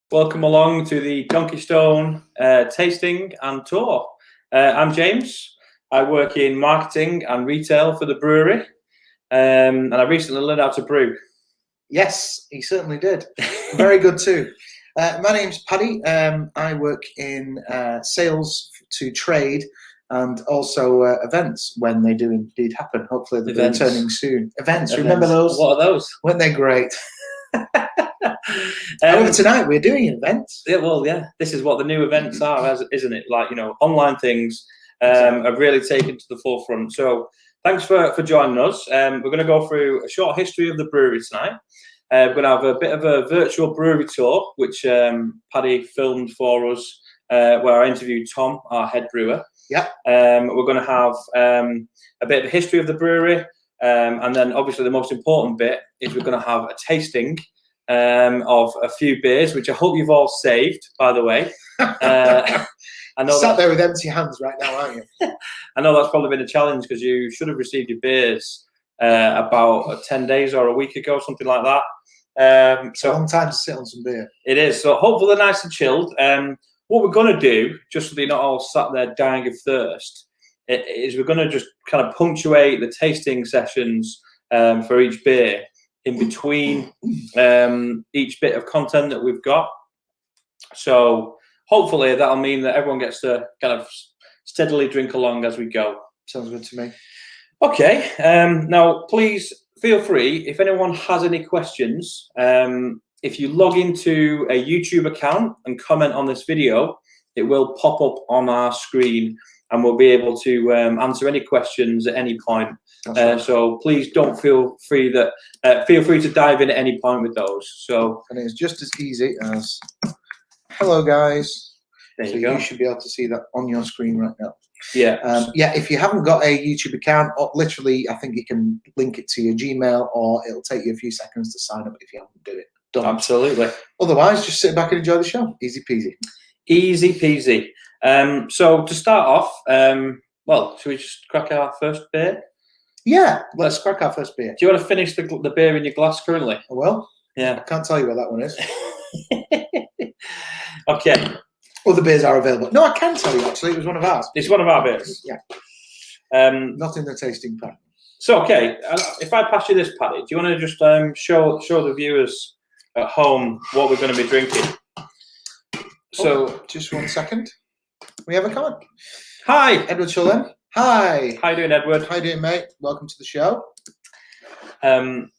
Welcome along to the Donkeystone tasting and tour. I'm James. I work in marketing and retail for the brewery, and I recently learned how to brew. Yes, he certainly did. Very good too. My name's Paddy. I work in sales to trade and also events when they do indeed happen. Hopefully they'll be returning soon. Events, remember those? What are those? Weren't they great? However, tonight we're doing events. Yeah, well, yeah. This is what the new events are, isn't it? Like, online things have really taken to the forefront. So thanks for joining us. We're going to go through a short history of the brewery tonight. We're going to have a bit of a virtual brewery tour, which Paddy filmed for us, where I interviewed Tom, our head brewer. Yeah. We're going to have a bit of a history of the brewery, and then obviously the most important bit is we're going to have a tasting of a few beers, which I hope you've all saved, by the way. I know sat there with empty hands right now, aren't you? I know that's probably been a challenge because you should have received your beers about 10 days or a week ago, something like that. So a long time to sit on some beer. It is. So hopefully they're nice and chilled. What we're going to do, just so they're not all sat there dying of thirst, is we're going to just kind of punctuate the tasting sessions for each beer in between each bit of content that we've got. So hopefully that'll mean that everyone gets to kind of steadily drink along as we go. Sounds good to me. Okay. Now, please feel free, if anyone has any questions, if you log into a YouTube account and comment on this video, it will pop up on our screen and we'll be able to answer any questions at any point. Right. So please don't feel free to dive in at any point with those. So, and it's just as easy as hello guys. There so you go. You should be able to see that on your screen right now. Yeah. Yeah. If you haven't got a YouTube account, literally, I think you can link it to your Gmail, or it'll take you a few seconds to sign up if you haven't done it. Absolutely. Otherwise, just sit back and enjoy the show. Easy peasy. Easy peasy. So to start off, well, should we just crack our first beer? Yeah, let's crack our first beer. Do you want to finish the beer in your glass currently? I will. Yeah. I can't tell you where that one is. Okay. Other beers are available. No, I can tell you, actually. It was one of ours. It's one of our beers. Yeah. Not in the tasting pack. So, okay, if I pass you this, Paddy, do you want to just show the viewers at home what we're going to be drinking? So, just 1 second. We have a comment. Hi, Edward Chillen. Hi. How you doing, Edward? How you doing, mate? Welcome to the show. The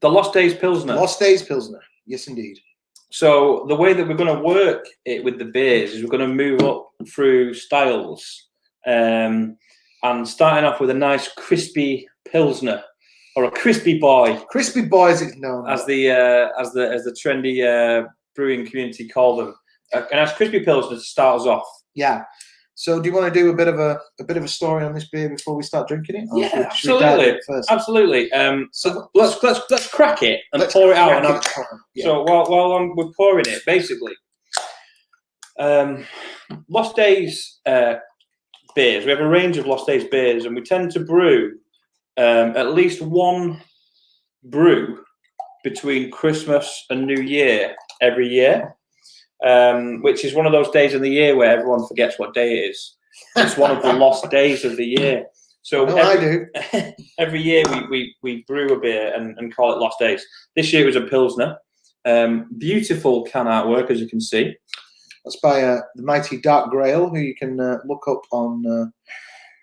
Lost Days Pilsner. Lost Days Pilsner. Yes, indeed. So the way that we're going to work it with the beers is we're going to move up through styles, and starting off with a nice crispy Pilsner, or a crispy boy. Crispy boy, as it's known as the trendy brewing community call them. A nice crispy Pilsner to start us off. Yeah. So, do you want to do a bit of a story on this beer before we start drinking it? Yeah, absolutely. Absolutely. So let's crack it and pour it out. Yeah. So while we're pouring it, basically, Lost Days beers. We have a range of Lost Days beers, and we tend to brew at least one brew between Christmas and New Year every year. Which is one of those days in the year where everyone forgets what day it is. It's one of the lost days of the year. So every year we brew a beer and call it Lost Days. This year was a Pilsner. Beautiful can artwork, as you can see. That's by the mighty Dark Grail, who you can look up on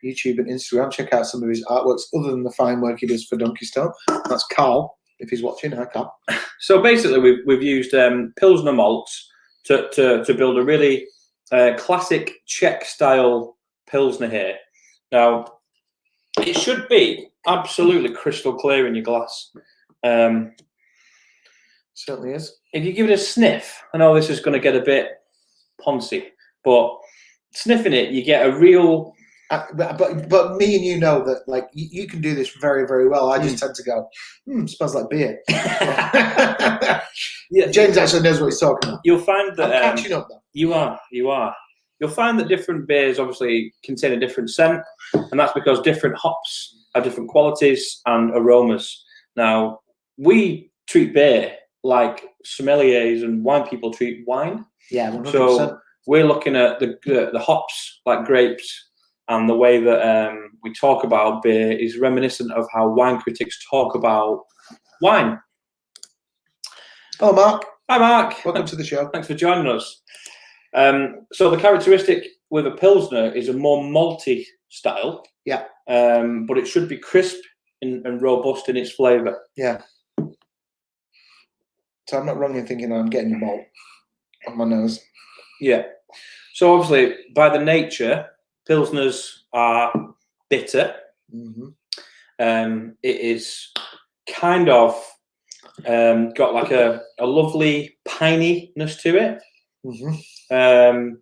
YouTube and Instagram. Check out some of his artworks, other than the fine work he does for Donkeystone. That's Carl, if he's watching. Hi, Carl. So basically, we've used Pilsner malts to build a really classic Czech style Pilsner here. Now, it should be absolutely crystal clear in your glass. Certainly is. If you give it a sniff, I know this is going to get a bit poncy, but sniffing it, you get a real... But me and you know that, like, you can do this very, very well. I just tend to go, smells like beer. Yeah, James actually knows what he's talking about. You'll find that I'm catching up, though. You are. You'll find that different beers obviously contain a different scent, and that's because different hops have different qualities and aromas. Now, we treat beer like sommeliers and wine people treat wine. Yeah, 100%. So we're looking at the hops, like grapes, and the way that we talk about beer is reminiscent of how wine critics talk about wine. Hello, Mark. Hi, Mark. Welcome to the show. Thanks for joining us. So the characteristic with a Pilsner is a more malty style. Yeah. But it should be crisp and robust in its flavour. Yeah. So I'm not wrong in thinking I'm getting the malt on my nose. Yeah. So obviously, by the nature, Pilsners are bitter. Mm-hmm. It is kind of got like a lovely pininess to it. Mm-hmm.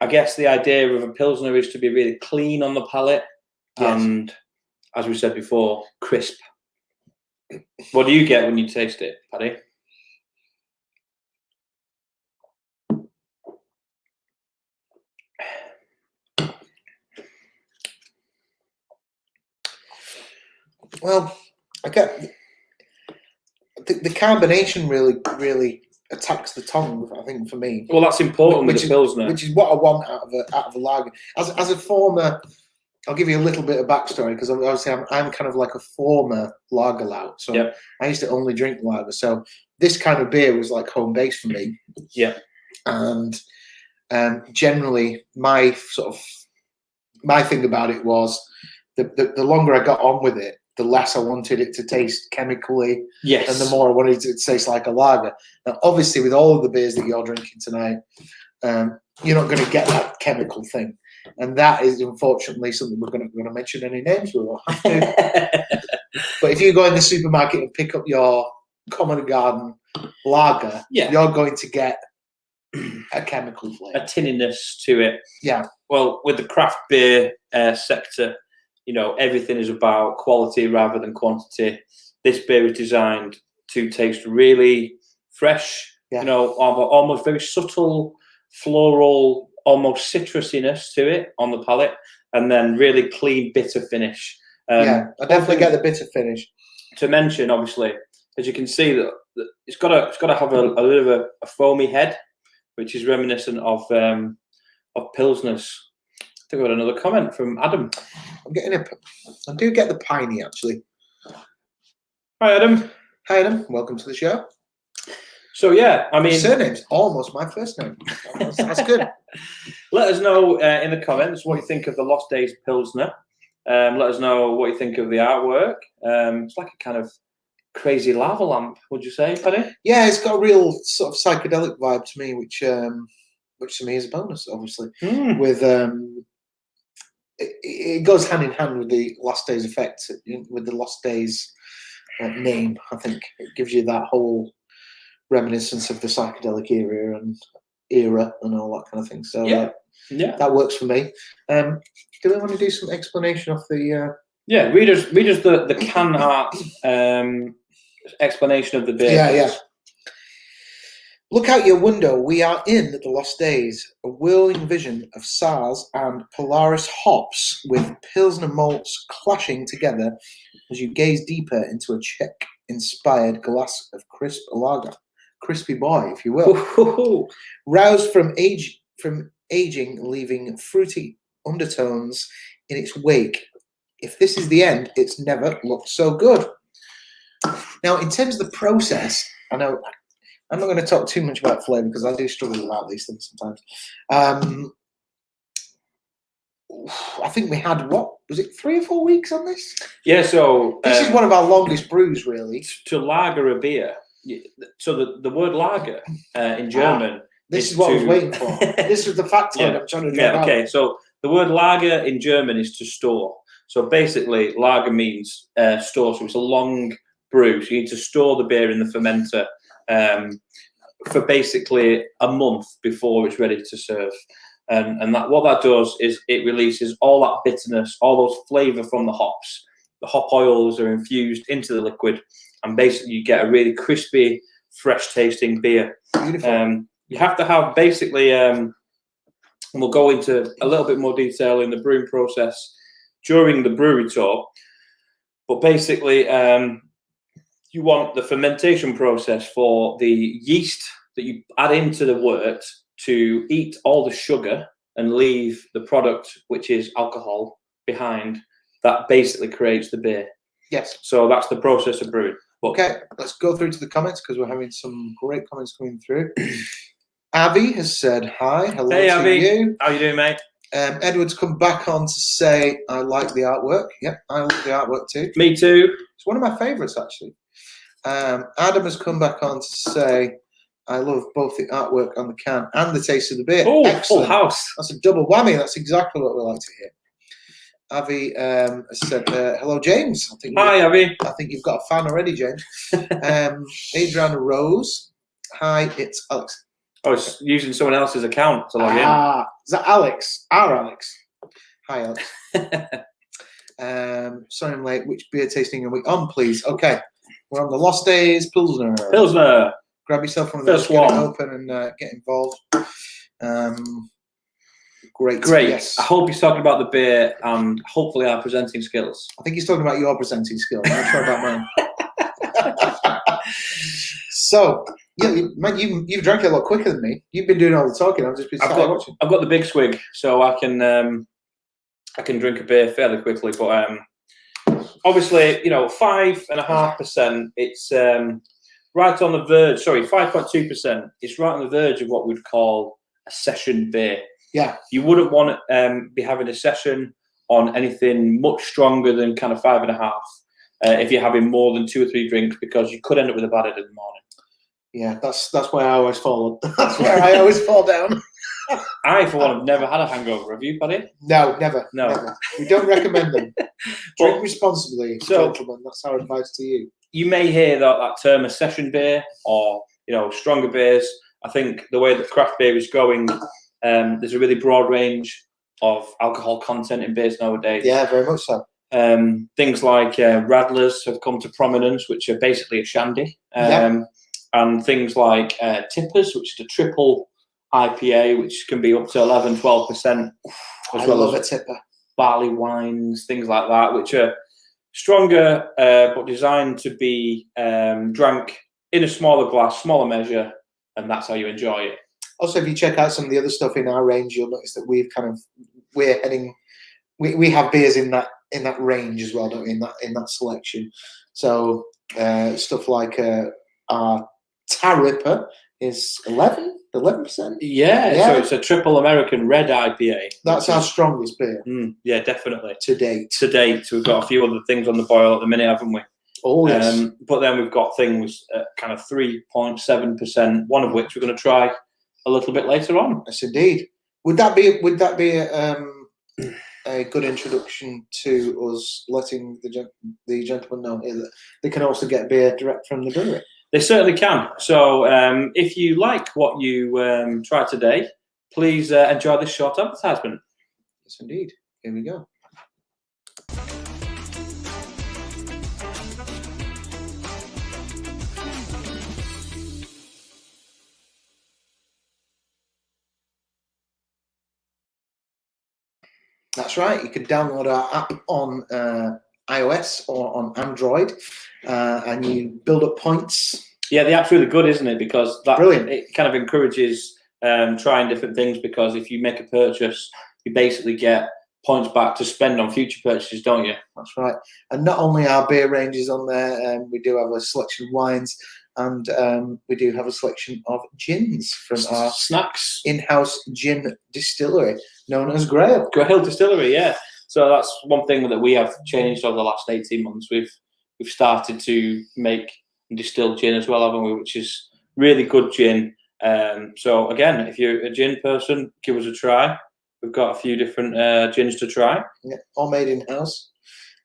I guess the idea of a Pilsner is to be really clean on the palate. Yes. And as we said before, crisp. What do you get when you taste it, Paddy? Well, I get the combination really attacks the tongue. I think for me, Well, that's important with a Pilsner. which is what I want out of a lager. As a former, I'll give you a little bit of backstory because obviously I'm kind of like a former lager lout. So Yep. I used to only drink lager. So this kind of beer was like home base for me. Yeah. And generally, my thing about it was the longer I got on with it, the less I wanted it to taste chemically, Yes. and the more I wanted it to taste like a lager. Now, obviously, with all of the beers that you're drinking tonight, you're not going to get that chemical thing, and that is unfortunately something we're going to mention any names. We won't have to. But if you go in the supermarket and pick up your Common Garden lager, you're going to get a chemical flavor, a tinniness to it. Yeah. Well, with the craft beer sector, you know, everything is about quality rather than quantity. This beer is designed to taste really fresh, you know, almost very subtle, floral, almost citrusiness to it on the palate, and then really clean, bitter finish. I definitely get the bitter finish. To mention, obviously, as you can see, that it's got to have a bit of a foamy head, which is reminiscent of Pilsners. I think I got another comment from Adam. I do get the piney actually. Hi, Adam. Hi, Adam. Welcome to the show. So yeah, I mean, surname's almost my first name. That's good. Let us know in the comments what you think of the Lost Days Pilsner. Let us know what you think of the artwork. It's like a kind of crazy lava lamp, would you say, Paddy? Yeah, it's got a real sort of psychedelic vibe to me, which to me is a bonus, obviously. With it goes hand in hand with the Lost Days effect, with the Lost Days name. I think it gives you that whole reminiscence of the psychedelic era and all that kind of thing. So yeah, that works for me. Do we want to do some explanation of the? Yeah, read us the can art explanation of the beer. Yeah. Look out your window. We are in the Lost Days, a whirling vision of SARS and Polaris hops with Pilsner malts clashing together as you gaze deeper into a Czech-inspired glass of crisp lager. Crispy boy, if you will. Roused from aging, leaving fruity undertones in its wake. If this is the end, it's never looked so good. Now, in terms of the process, I know I'm not going to talk too much about flavour because I do struggle about these things sometimes. I think we had, what was it, 3 or 4 weeks on this? Yeah, so this is one of our longest brews, really. To lager a beer. So the word lager in German. This is what I was waiting for. This was the factoid I'm trying to get out. Okay, so the word lager in German is to store. So basically, lager means store. So it's a long brew. So you need to store the beer in the fermenter for basically a month before it's ready to serve. And what that does is it releases all that bitterness, all those flavour from the hops. The hop oils are infused into the liquid, and basically you get a really crispy, fresh-tasting beer. Beautiful. You have to have basically, and we'll go into a little bit more detail in the brewing process during the brewery tour, but basically you want the fermentation process for the yeast that you add into the wort to eat all the sugar and leave the product, which is alcohol, behind. That basically creates the beer. Yes. So that's the process of brewing. Okay, let's go through to the comments because we're having some great comments coming through. Avi has said hi. Hello Hey, to Avi. you. How you doing, mate? Edward's come back on to say, I like the artwork. Yep, I like the artwork too. Me too. It's one of my favourites, actually. Adam has come back on to say, I love both the artwork on the can and the taste of the beer. Oh, excellent. full house. That's a double whammy. That's exactly what we like to hear. Avi has said, hello, James. Hi, Avi. I think you've got a fan already, James. Adriana Rose. Hi, it's Alex. Oh, it's using someone else's account to log in. Is that Alex? Our Alex. Hi, Alex. Sorry I'm late. Which beer tasting are we on, please? Okay. We're on the Lost Days Pilsner. Pilsner. Grab yourself one of those, get it open and get involved. Great. Yes. I hope he's talking about the beer and hopefully our presenting skills. I think he's talking about your presenting skills. I'm not sure about mine. So, yeah, you've drank it a lot quicker than me. You've been doing all the talking. I've just been watching. I've got the big swig, so I can drink a beer fairly quickly. But obviously, 5.5%. It's right on the verge. Sorry, 5.2%. It's right on the verge of what we'd call a session beer. Yeah, you wouldn't want to be having a session on anything much stronger than kind of 5.5 if you're having more than 2 or 3 drinks, because you could end up with a bad head in the morning. Yeah, that's where I always fall. That's where I always fall down. I, for one, have never had a hangover. Have you, Paddy? No, never. No, never. We don't recommend them. Drink responsibly, gentlemen. That's our advice to you. You may hear that term, a session beer, or stronger beers. I think the way that craft beer is going. There's a really broad range of alcohol content in beers nowadays. Yeah, very much so. Things like Radlers have come to prominence, which are basically a shandy. And things like Tippers, which is a triple IPA, which can be up to 11, 12%. I love a tipper. Barley wines, things like that, which are stronger but designed to be drank in a smaller glass, smaller measure, and that's how you enjoy it. Also, if you check out some of the other stuff in our range, you'll notice that we have beers in that range as well, don't we? In that selection. So stuff like our Tarripper is 11%. Yeah, so it's a triple American red IPA. That's our strongest beer. Yeah, definitely. To date, we've got a few other things on the boil at the minute, haven't we? Oh yes. But then we've got things at kind of 3.7%. One of which we're going to try a little bit later on. Yes, indeed. Would that be a good introduction to us letting the gentlemen know here that they can also get beer direct from the brewery? They certainly can. So if you like what you try today, please enjoy this short advertisement. Yes, indeed. Here we go. That's right. You can download our app on iOS or on Android, and you build up points. Yeah, the app's really good, isn't it? Because Brilliant. It kind of encourages trying different things, because if you make a purchase, you basically get points back to spend on future purchases, don't you? That's right. And not only our beer ranges on there, we do have a selection of wines, and we do have a selection of gins from our snacks in-house gin distillery known as Grail Distillery. Yeah, so that's one thing that we have changed over the last 18 months. We've started to make and distill gin as well, haven't we? Which is really good gin. So again, if you're a gin person, give us a try. We've got a few different gins to try. Yeah, all made in-house.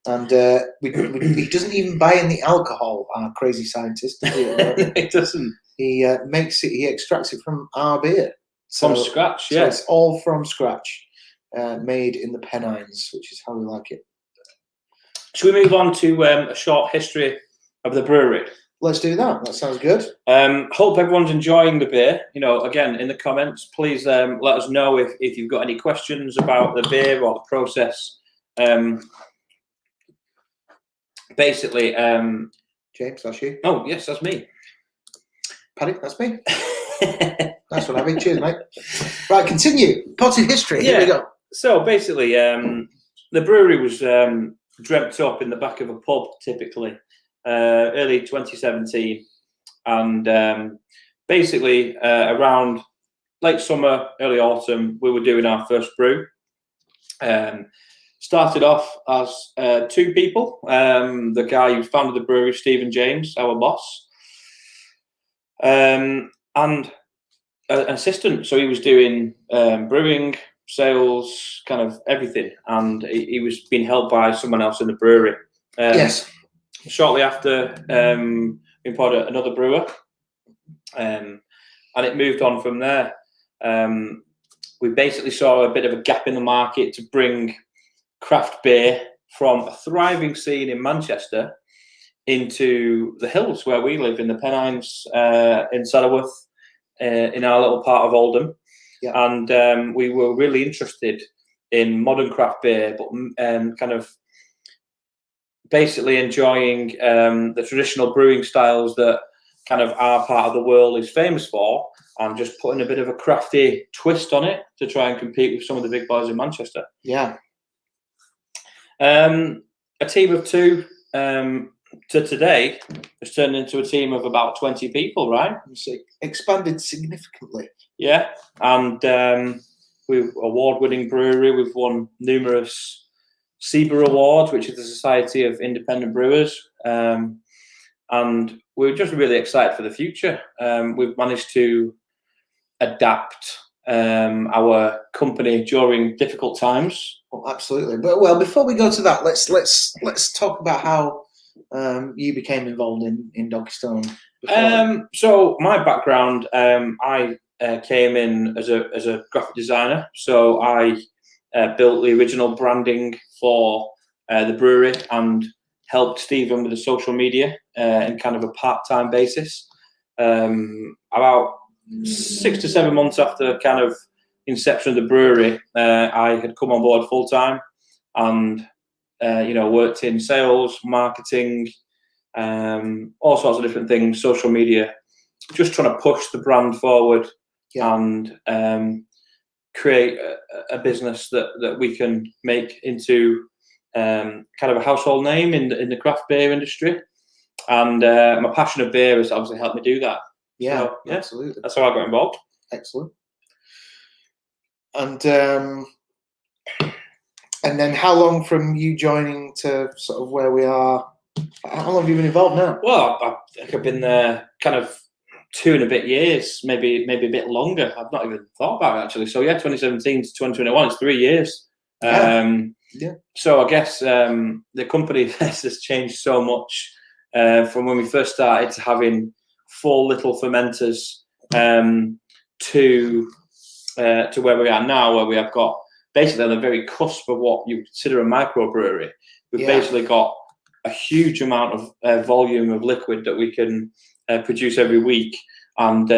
And he doesn't even buy in the alcohol, our crazy scientist. Does he? It doesn't. He he extracts it from our beer. From scratch, yeah. So it's all from scratch, made in the Pennines, which is how we like it. Should we move on to a short history of the brewery? Let's do that. That sounds good. Hope everyone's enjoying the beer. Again, in the comments, please let us know if you've got any questions about the beer or the process. Basically, James, that's you. Oh, yes, that's me. Paddy, that's me. Nice one, Abby. Cheers, mate. Right, continue. Potted history. Here we go. So basically, the brewery was dreamt up in the back of a pub, typically, early 2017. And basically, around late summer, early autumn, we were doing our first brew. Started off as 2 people. The guy who founded the brewery, Stephen James, our boss, and an assistant. So he was doing brewing, sales, kind of everything, and he was being helped by someone else in the brewery. Yes. Shortly after, we employed another brewer, and it moved on from there. We basically saw a bit of a gap in the market to bring craft beer from a thriving scene in Manchester into the hills where we live, in the Pennines, in Saddleworth, in our little part of Oldham. Yeah. And we were really interested in modern craft beer, but kind of basically enjoying the traditional brewing styles that kind of our part of the world is famous for, and just putting a bit of a crafty twist on it to try and compete with some of the big boys in Manchester. Yeah. A team of 2 to today has turned into a team of about 20 people, right? So expanded significantly. Yeah, and we're award-winning brewery. We've won numerous SEBA awards, which is the Society of Independent Brewers, and we're just really excited for the future. We've managed to adapt our company during difficult times. Oh, absolutely. But well, before we go to that, let's talk about how you became involved in Donkeystone. So my background, I came in as a graphic designer. So I built the original branding for the brewery and helped Stephen with the social media in kind of a part-time basis. About 6 to 7 months after kind of inception of the brewery, I had come on board full-time and worked in sales, marketing, all sorts of different things, social media, just trying to push the brand forward. Yeah. And create a business that we can make into kind of a household name in the craft beer industry. And my passion of beer has obviously helped me do that. Yeah, So, yeah, absolutely. that's how I got involved. Excellent. And then how long from you joining to sort of where we are? How long have you been involved now? Well, I think I've been there kind of 2 and a bit years, maybe a bit longer. I've not even thought about it, actually. So yeah, 2017 to 2021, it's 3 years. Yeah. So I guess the company has changed so much from when we first started to having 4 little fermenters to where we are now, where we have got basically on the very cusp of what you consider a microbrewery. We've basically got a huge amount of volume of liquid that we can produce every week, and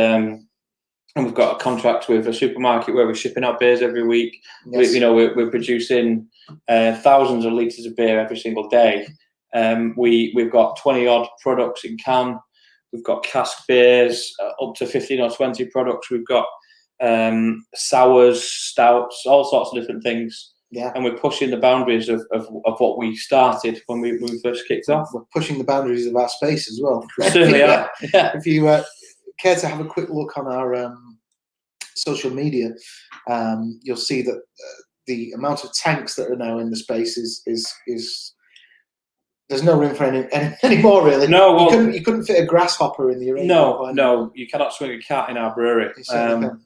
we've got a contract with a supermarket where we're shipping out beers every week. Yes. We're producing thousands of litres of beer every single day. We've got 20 odd products in can. We've got cask beers, up to 15 or 20 products. We've got sours, stouts, all sorts of different things. Yeah. And we're pushing the boundaries of what we started when we first kicked off. We're pushing the boundaries of our space as well. We certainly are. Yeah. If you care to have a quick look on our social media, you'll see that the amount of tanks that are now in the space is there's no room for any more, really. No, well, you couldn't fit a grasshopper in the arena. No, you cannot swing a cat in our brewery.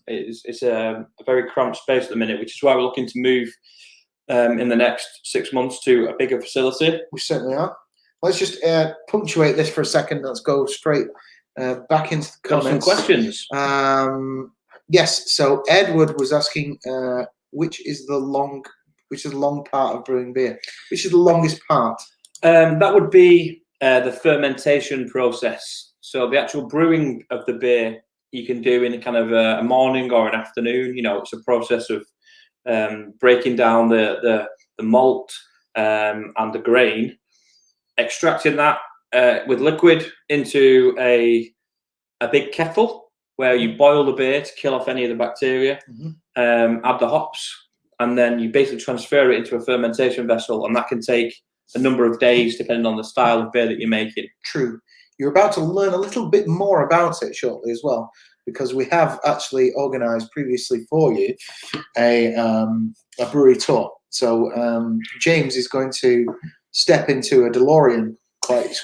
It's a very cramped space at the minute, which is why we're looking to move in the next 6 months to a bigger facility. We certainly are. Let's just punctuate this for a second. Let's go straight back into the comments. Got some questions. Yes. So Edward was asking, which is the long part of brewing beer? Which is the longest part? That would be the fermentation process. So the actual brewing of the beer you can do in kind of a morning or an afternoon. It's a process of breaking down the malt and the grain, extracting that, with liquid into a big kettle where you boil the beer to kill off any of the bacteria, add the hops, and then you basically transfer it into a fermentation vessel, and that can take a number of days depending on the style of beer that you're making. True. You're about to learn a little bit more about it shortly as well, because we have actually organised previously for you a brewery tour. So James is going to step into a DeLorean quite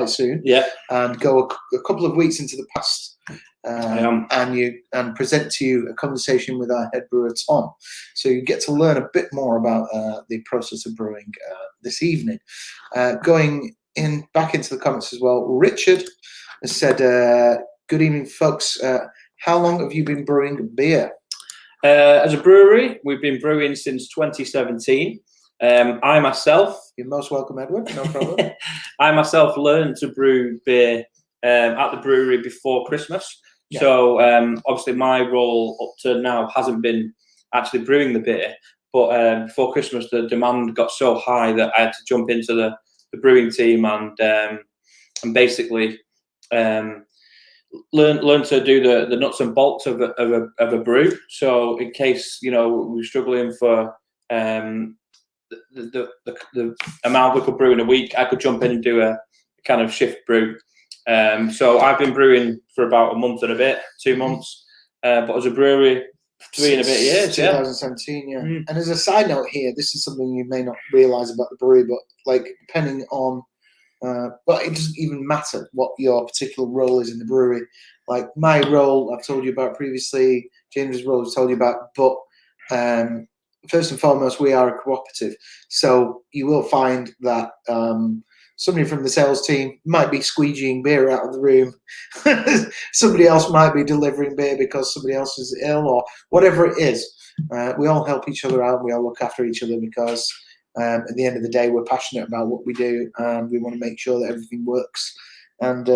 soon, and go a couple of weeks into the past, and present to you a conversation with our head brewer Tom. So you get to learn a bit more about the process of brewing this evening. Going back into the comments as well, Richard has said, "Good evening, folks. How long have you been brewing beer?" As a brewery, we've been brewing since 2017. I myself, you're most welcome, Edward. No problem. I myself learned to brew beer at the brewery before Christmas. Yeah. So obviously my role up to now hasn't been actually brewing the beer, but before Christmas the demand got so high that I had to jump into the brewing team and basically learn to do the nuts and bolts of a brew. So in case we're struggling for the amount we could brew in a week, I could jump in and do a kind of shift brew. So I've been brewing for about a month and a bit, 2 months, but as a brewery, 3 and a bit years. 2017, yeah. And as a side note here, this is something you may not realise about the brewery, but like depending on, well, it doesn't even matter what your particular role is in the brewery. Like my role, I've told you about previously. James's role, I've told you about, but first and foremost, we are a cooperative. So you will find that somebody from the sales team might be squeegeeing beer out of the room. Somebody else might be delivering beer because somebody else is ill or whatever it is. We all help each other out. We all look after each other because at the end of the day, we're passionate about what we do and we want to make sure that everything works. And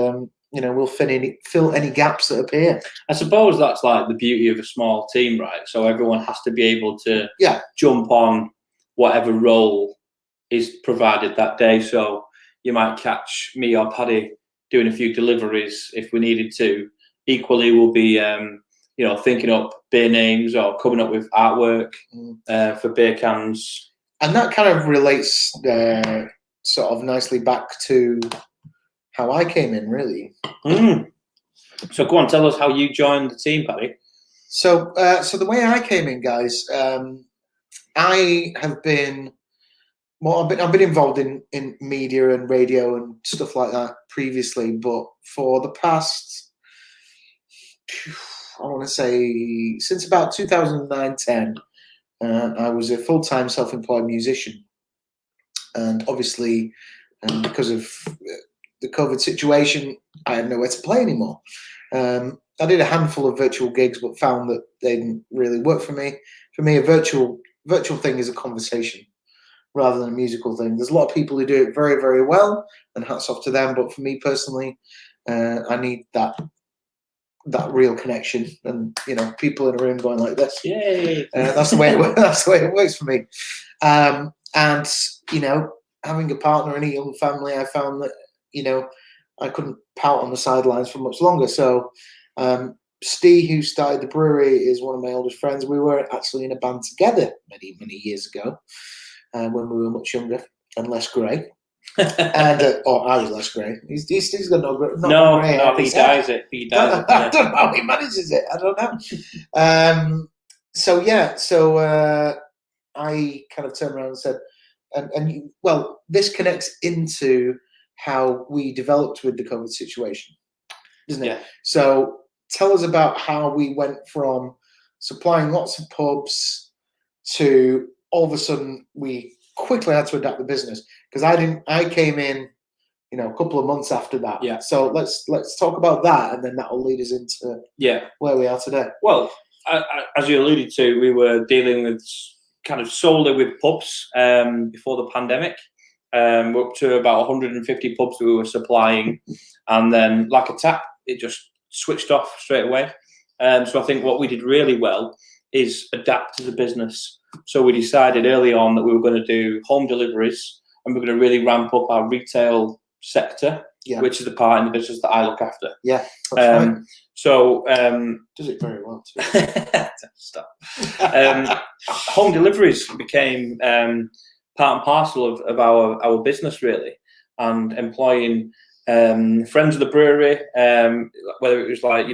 we'll fill any gaps that appear. I suppose that's like the beauty of a small team, right? So everyone has to be able to jump on whatever role is provided that day. So you might catch me or Paddy doing a few deliveries if we needed to. Equally, we'll be thinking up beer names or coming up with artwork for beer cans. And that kind of relates sort of nicely back to how I came in, really. So go on, tell us how you joined the team, Paddy. So the way I came in, guys, I have been I've been involved in media and radio and stuff like that previously, but for the past, I want to say, since about 2009-10, I was a full-time self-employed musician, and obviously, because of the COVID situation, I had nowhere to play anymore. I did a handful of virtual gigs, but found that they didn't really work for me. For me, a virtual thing is a conversation rather than a musical thing. There's a lot of people who do it very, very well, and hats off to them. But for me personally, I need that real connection, and people in a room going like this. Yay! That's the way it works. That's the way it works for me. And having a partner and a young family, I found that I couldn't pout on the sidelines for much longer. So Steve, who started the brewery, is one of my oldest friends. We were actually in a band together many, many years ago when we were much younger and less grey. And I was less grey. He's got no grey. No, he dies it. I don't know how he manages it. I don't know. So I kind of turned around and said, this connects into how we developed with the COVID situation, doesn't it? Yeah. So tell us about how we went from supplying lots of pubs to all of a sudden we quickly had to adapt the business, because I came in, a couple of months after that. Yeah. So let's talk about that, and then that will lead us into where we are today. Well, as you alluded to, we were dealing with kind of solely with pubs before the pandemic. We're up to about 150 pubs that we were supplying, and then like a tap, it just switched off straight away. So I think what we did really well is adapt as a business. So we decided early on that we were going to do home deliveries, and we're going to really ramp up our retail sector, Yeah. which is the part in the business that I look after. Yeah, that's right. So Does it very well too. stop. Home deliveries became part and parcel of our business, really, and employing friends of the brewery, whether it was like,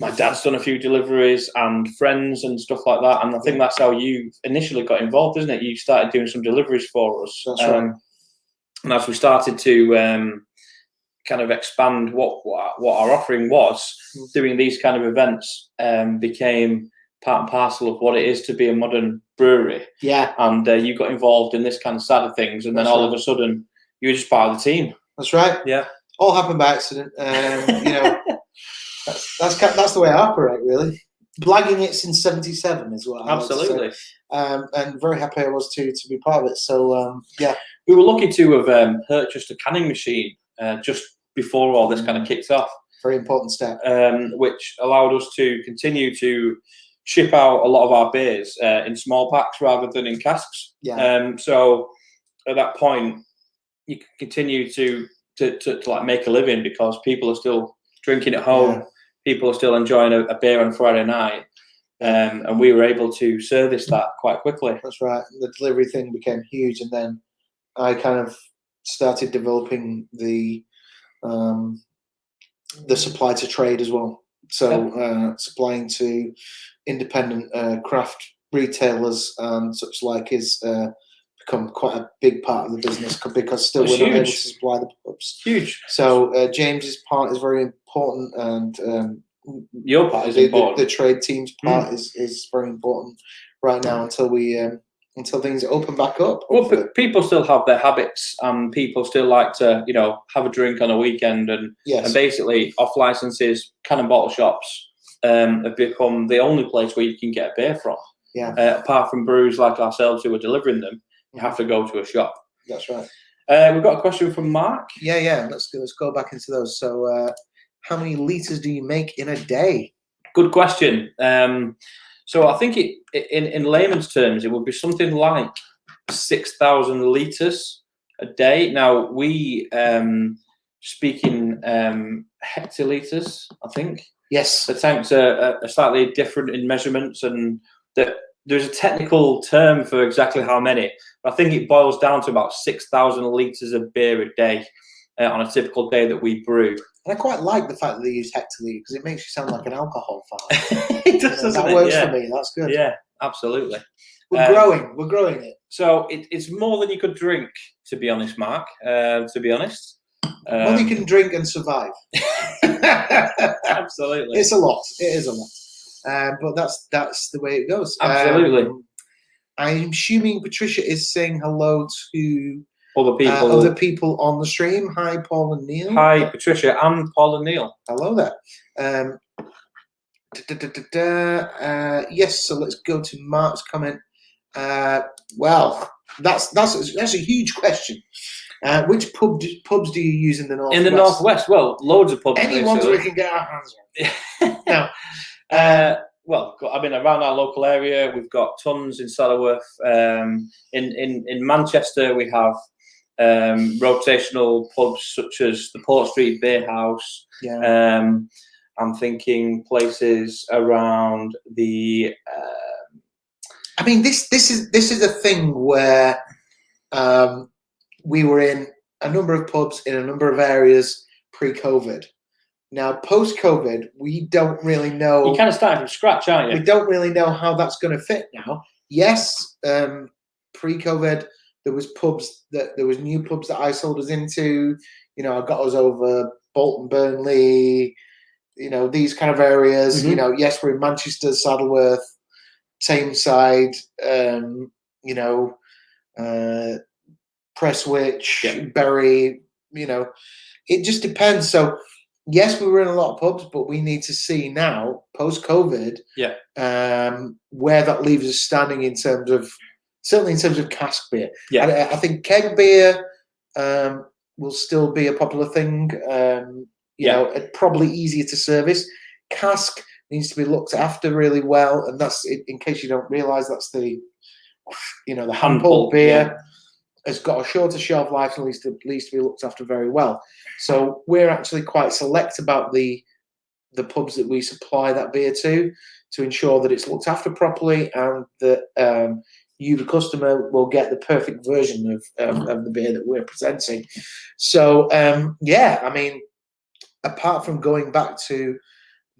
my dad's done a few deliveries and friends and stuff like that. And I think that's how you initially got involved, isn't it? You started doing some deliveries for us. That's right. And as we started to kind of expand what our offering was, doing these kind of events became part and parcel of what it is to be a modern brewery. Yeah. And you got involved in this kind of side of things. And then all of a sudden, you were just part of the team. That's right. Yeah. All happened by accident. That's the way I operate, really. Blagging it since '77 is what I Absolutely. like to say. And very happy I was to be part of it. So yeah, we were lucky to have purchased a canning machine just before all this kind of kicked off. Very important step. Which allowed us to continue to ship out a lot of our beers in small packs rather than in casks. Yeah. So at that point, you can continue to like make a living because people are still drinking at home. Yeah. People are still enjoying a beer on Friday night. And we were able to service that quite quickly. That's right. The delivery thing became huge, and then I kind of started developing the supply to trade as well. So supplying to independent craft retailers and such like is become quite a big part of the business because still we're not able to supply the pubs. Huge. So James's part is very important, and your part is important. The trade team's part is very important right now until things open back up. Well, but people still have their habits, and people still like to, have a drink on a weekend, and basically off licenses, can and bottle shops have become the only place where you can get a beer from. Yeah. Apart from breweries like ourselves who are delivering them, you have to go to a shop. That's right. We've got a question from Mark. Yeah. Let's go back into those. So, how many liters do you make in a day? Good question. So I think in layman's terms, it would be something like 6,000 litres a day. Now, we speak in hectolitres, I think. Yes. The tanks are slightly different in measurements, and there's a technical term for exactly how many. But I think it boils down to about 6,000 litres of beer a day on a typical day that we brew. And I quite like the fact that they use hectolitre because it makes you sound like an alcohol fan. It does, doesn't that it? works for me. That's good. Yeah, absolutely. We're growing it. So it's more than you could drink, to be honest, Mark. To be honest, more than you can drink and survive. Absolutely, it's a lot. It is a lot. But that's the way it goes. Absolutely. I'm assuming Patricia is saying hello to other people on the stream. Hi, Paul and Neil. Hi, Patricia and Paul and Neil. Hello there. Yes, so let's go to Mark's comment. Well, that's a huge question. Which pubs do you use in the northwest? In the northwest, well, loads of pubs. Any ones we can get our hands on. No. Well, I mean, around our local area, we've got tons in Saddleworth. In Manchester, we have rotational pubs such as the Port Street Beer House. Yeah. I'm thinking places around the. I mean, this is a thing where we were in a number of pubs in a number of areas pre-COVID. Now, post-COVID, we don't really know. You're kind of starting from scratch, aren't you? We don't really know how that's going to fit now. Yes, pre-COVID, there was new pubs that I sold us into. I got us over Bolton, Burnley, these kind of areas. Mm-hmm. Yes, we're in Manchester, Saddleworth, Tameside, Prestwich, Bury. It just depends. So. Yes, we were in a lot of pubs, but we need to see now, post-COVID, where that leaves us standing certainly in terms of cask beer. Yeah. I think keg beer will still be a popular thing. Probably easier to service. Cask needs to be looked after really well, and that's, in case you don't realise, that's the hand pulled beer. has got a shorter shelf life and needs to be looked after very well. So we're actually quite select about the pubs that we supply that beer to ensure that it's looked after properly and that you, the customer, will get the perfect version of the beer that we're presenting. So, yeah, I mean, apart from going back to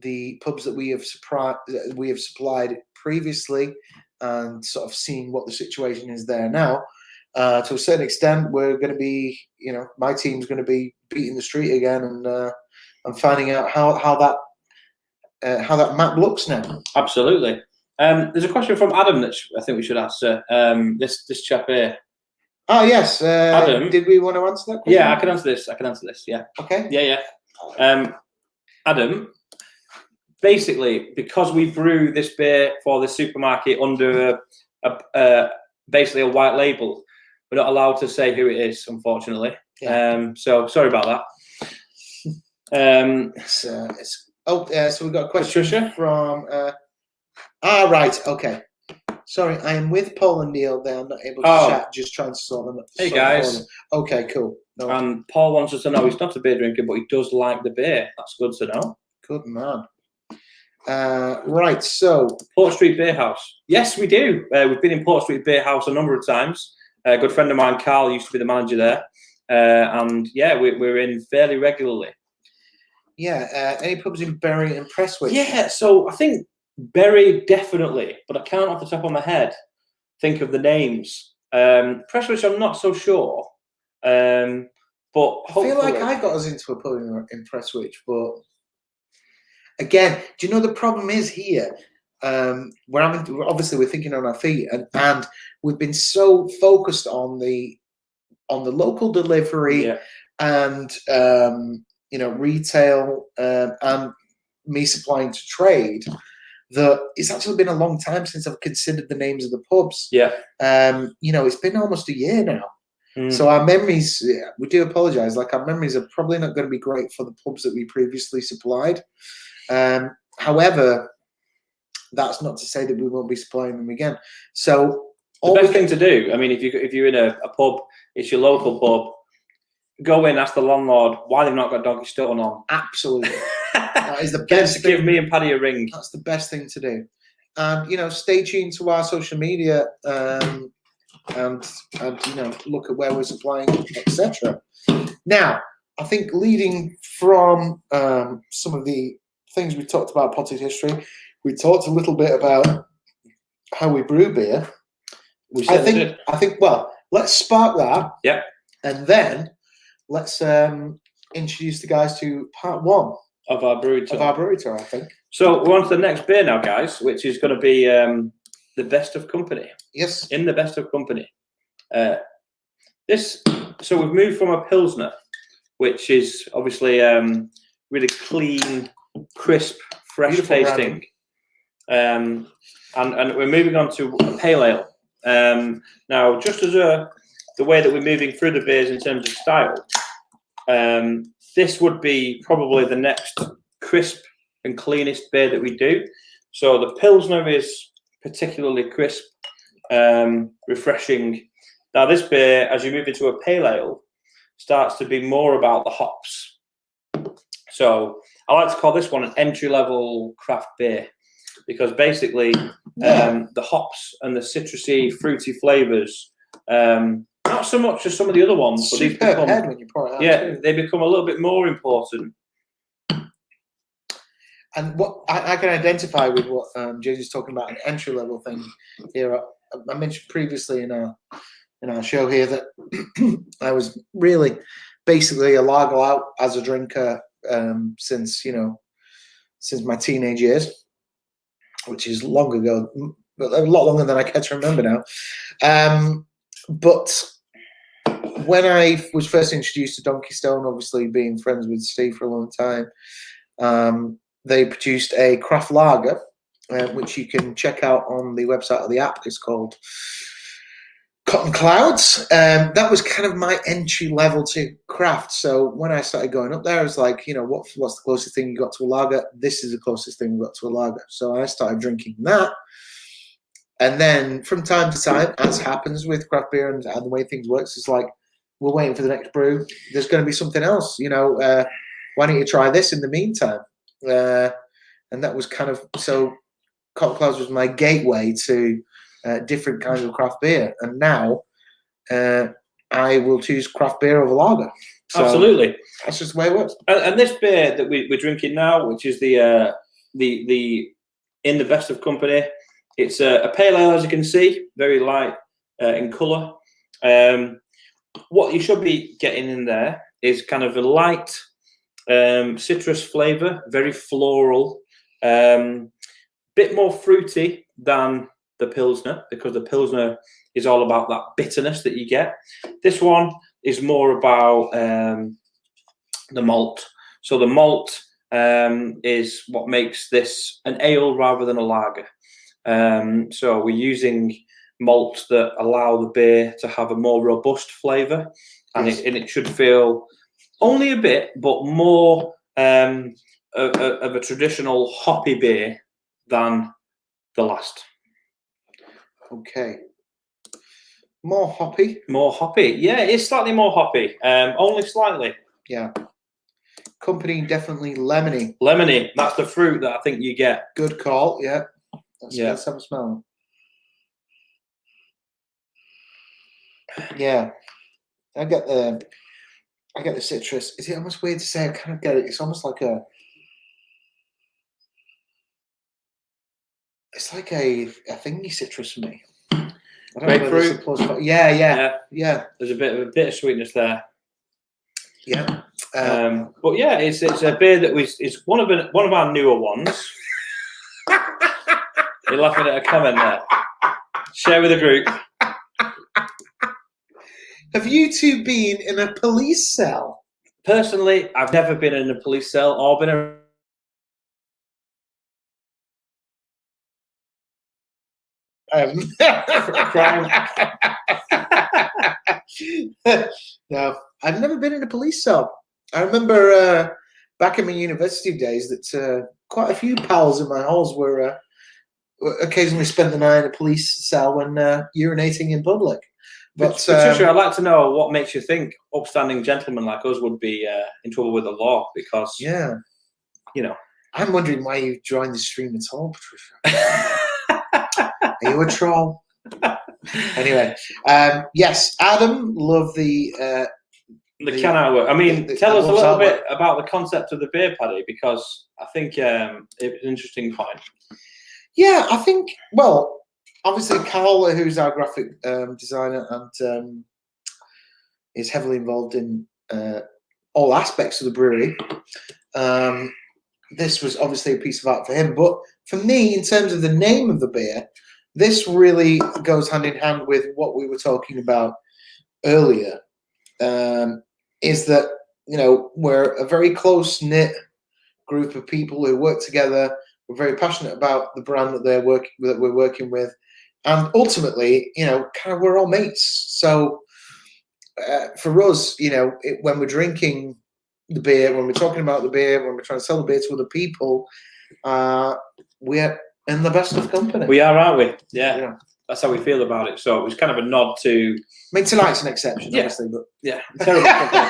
the pubs that we have supplied previously and sort of seeing what the situation is there now, to a certain extent, we're going to be, my team's going to be beating the street again and finding out how that map looks now. Absolutely. There's a question from Adam that I think we should answer. This chap here. Oh yes, Adam. Did we want to answer that question? Yeah, I can answer this. Yeah. Okay. Yeah. Adam. Basically, because we brew this beer for the supermarket under basically a white label, we're not allowed to say who it is, unfortunately. Yeah. So sorry about that. So we've got a question Patricia from. Right. Okay. Sorry, I am with Paul and Neil. They are not able to chat. Just trying to sort them. Hey guys. Okay, cool. No. And Paul wants us to know he's not a beer drinker, but he does like the beer. That's good to know. Good man. Right. So Port Street Beer House. Yes, we do. We've been in Port Street Beer House a number of times. A good friend of mine, Carl, used to be the manager there, and yeah, we're in fairly regularly. Yeah. Any pubs in Bury and Prestwich? Yeah. So I think Bury definitely, but I can't off the top of my head think of the names. Prestwich, I'm not so sure. But I feel like I got us into a pub in Prestwich, but again, do you know the problem is here? We're thinking on our feet, and we've been so focused on the local delivery and retail and me supplying to trade that it's actually been a long time since I've considered the names of the pubs. Yeah. It's been almost a year now. So our memories, we do apologise. Like, our memories are probably not going to be great for the pubs that we previously supplied. However, that's not to say that we won't be supplying them again. So the best thing to do, I mean, if you're in a pub, it's your local pub, go in, ask the landlord why they've not got Donkeystone on. Absolutely. That is the best thing. Give me and Paddy a ring. That's the best thing to do. And, stay tuned to our social media and look at where we're supplying, etc. Now, I think leading from some of the things we talked about potted history, we talked a little bit about how we brew beer. I think. Well, let's spark that. Yep. And then let's introduce the guys to part one of our brewery tour. I think. So we're on to the next beer now, guys, which is going to be the Best of Company. Yes. In the Best of Company. So we've moved from a Pilsner, which is obviously really clean, crisp, fresh beautiful tasting. And we're moving on to a pale ale. Now, just as the way that we're moving through the beers in terms of style, this would be probably the next crisp and cleanest beer that we do. So the Pilsner is particularly crisp, refreshing. Now this beer, as you move into a pale ale, starts to be more about the hops. So I like to call this one an entry-level craft beer, because basically the hops and the citrusy, fruity flavours, not so much as some of the other ones, but these become, head when you pour it out. Yeah, they become a little bit more important. And what I can identify with what James is talking about, an entry-level thing here. I mentioned previously in our show here that I was really basically a lager out as a drinker since my teenage years, which is long ago, but a lot longer than I care to remember now. But when I was first introduced to Donkeystone, obviously being friends with Steve for a long time, they produced a craft lager, which you can check out on the website of the app. It's called Cotton Clouds. That was kind of my entry level to craft. So when I started going up there, I was like, what's the closest thing you got to a lager? This is the closest thing we got to a lager. So I started drinking that. And then from time to time, as happens with craft beer and the way things works, it's like we're waiting for the next brew. There's going to be something else, why don't you try this in the meantime? And that was kind of, so Cotton Clouds was my gateway to different kinds of craft beer. And now I will choose craft beer over lager. So Absolutely. that's just the way it works. And this beer that we're drinking now, which is the In the Best of Company, it's a pale ale, as you can see, very light in colour. What you should be getting in there is kind of a light citrus flavour, very floral, bit more fruity than the Pilsner, because the Pilsner is all about that bitterness that you get. This one is more about the malt. So the malt is what makes this an ale rather than a lager. So we're using malts that allow the beer to have a more robust flavour, and Yes. it should feel only a bit, but more of a traditional hoppy beer than the last. Okay. More hoppy. More hoppy. Yeah, it's slightly more hoppy. Only slightly. Yeah. Company definitely lemony. Lemony. That's the fruit that I think you get. Good call. Yeah. Let's have a smell. Yeah. I get the citrus. Is it almost weird to say? I kind of get it. It's almost like a. It's like a thingy citrus for me. I don't know whether it's a plus. Yeah. There's a bit of sweetness there. Yeah. But yeah, it's a beer that is one of our newer ones. You're laughing at a comment there. Share with the group. Have you two been in a police cell? Personally, I've never been in a police cell or been a crime. No, I've never been in a police cell. I remember back in my university days that quite a few pals in my halls were occasionally spent the night in a police cell when urinating in public. But Patricia, I'd like to know what makes you think upstanding gentlemen like us would be in trouble with the law, because I'm wondering why you joined the stream at all, Patricia. Are you a troll? Anyway, yes, Adam, love the can artwork. I mean, tell us a little bit about the concept of the beer, Paddy, because I think it's an interesting point. Yeah, I think, well, obviously Carl, who's our graphic designer and is heavily involved in all aspects of the brewery, this was obviously a piece of art for him. But for me, in terms of the name of the beer, this really goes hand in hand with what we were talking about earlier, is that, we're a very close-knit group of people who work together. We're very passionate about the brand that we're working with. And ultimately, kind of we're all mates. So for us, when we're drinking the beer, when we're talking about the beer, when we're trying to sell the beer to other people, we're in the best of company. We are, aren't we? Yeah. That's how we feel about it. So it was kind of a nod to... I mean, tonight's an exception, obviously, but... Yeah. Terrible company.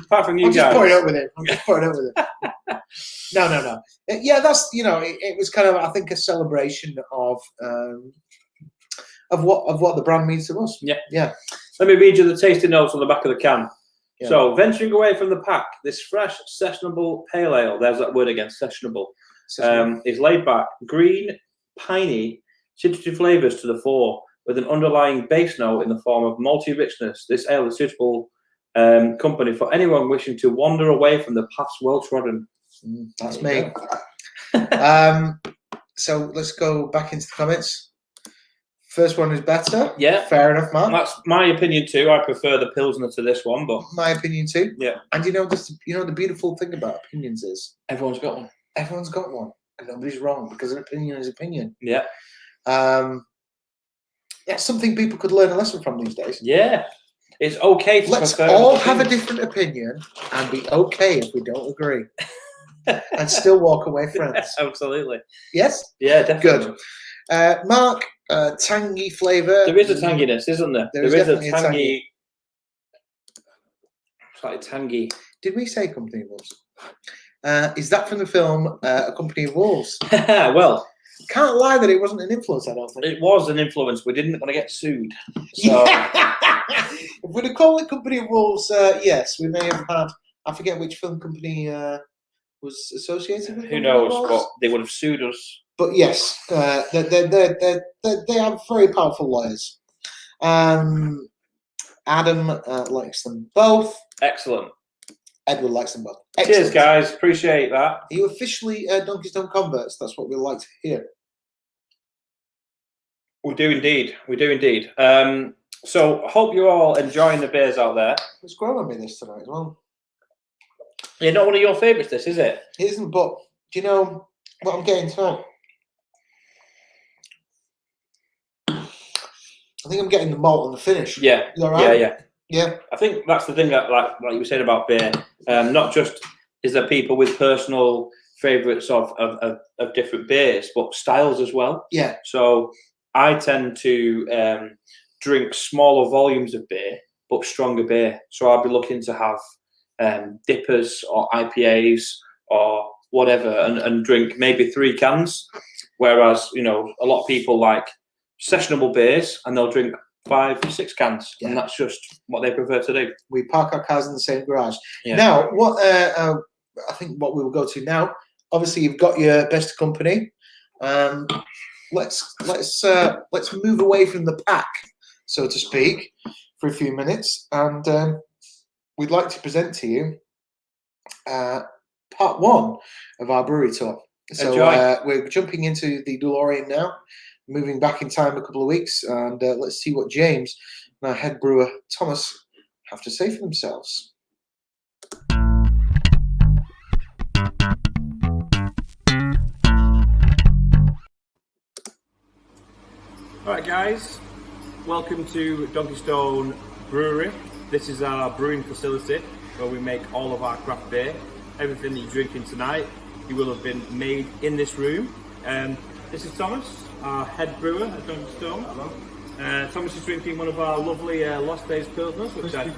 Apart from you guys. I'm just pouring up with it. No. Yeah, that's, it was kind of, I think, a celebration of what the brand means to us. Yeah. Let me read you the tasting notes on the back of the can. Yeah. So, venturing away from the pack, this fresh, sessionable pale ale, there's that word again, sessionable, is laid back, green, piney, citrusy flavours to the fore, with an underlying base note in the form of malty richness. This ale is suitable company for anyone wishing to wander away from the paths well trodden. That's me. So let's go back into the comments. First one is better. Yeah. Fair enough, Mark. That's my opinion too. I prefer the Pilsner to this one, but my opinion too. Yeah. And the beautiful thing about opinions is everyone's got one. Everyone's got one. And nobody's wrong, because an opinion is opinion. Yeah. That's something people could learn a lesson from these days. Yeah. It's okay to Let's all have a different opinion and be okay if we don't agree. And still walk away friends. Absolutely. Yes? Yeah, definitely. Good. Mark, tangy flavour. There is a tanginess, isn't there? There is a definitely a tangy. tangy. Slightly tangy. Did we say Company of Wolves? Is that from the film A Company of Wolves? Well, Can't lie that it wasn't an influence, I don't think. it was an influence. We didn't want to get sued. So If we'd have called it Company of Wolves, yes, we may have had. I forget which film company was associated with. who Company knows? of Wolves. But they would have sued us. But yes, they have very powerful lawyers. Adam likes them both. Excellent. Edward likes them both. Cheers, Excellent. guys. Appreciate that. Are you officially Donkeystone converts? That's what we like to hear. We do indeed. We do indeed. So hope you're all enjoying the beers out there. It's grown on me this tonight as well. Yeah, not one of your favourites, this, is it? It isn't, but do you know what I'm getting tonight? I think I'm getting the malt and the finish. Yeah. Is that right? Yeah. I think that's the thing that, like you were saying about beer. Not just is there people with personal favourites of different beers, but styles as well. Yeah. So I tend to drink smaller volumes of beer, but stronger beer. So I'll be looking to have dippers or IPAs or whatever, and drink maybe 3 cans. Whereas, you know, a lot of people like sessionable beers and they'll drink 5, 6 cans, and that's just what they prefer to do. We park our cars in the same garage. Yeah. Now, what I think what we will go to now. Obviously, you've got your best company. Let's move away from the pack, so to speak, for a few minutes, and we'd like to present to you part 1 of our brewery tour. So we're jumping into the DeLorean now, moving back in time a couple of weeks, and let's see what James and our head brewer Thomas have to say for themselves. Alright guys, welcome to Donkeystone Brewery. This is our brewing facility where we make all of our craft beer. Everything that you're drinking tonight, you will have been made in this room. This is Thomas, our head brewer at Donkeystone. Hello. Thomas is drinking one of our lovely Lost Days Pilsners, which I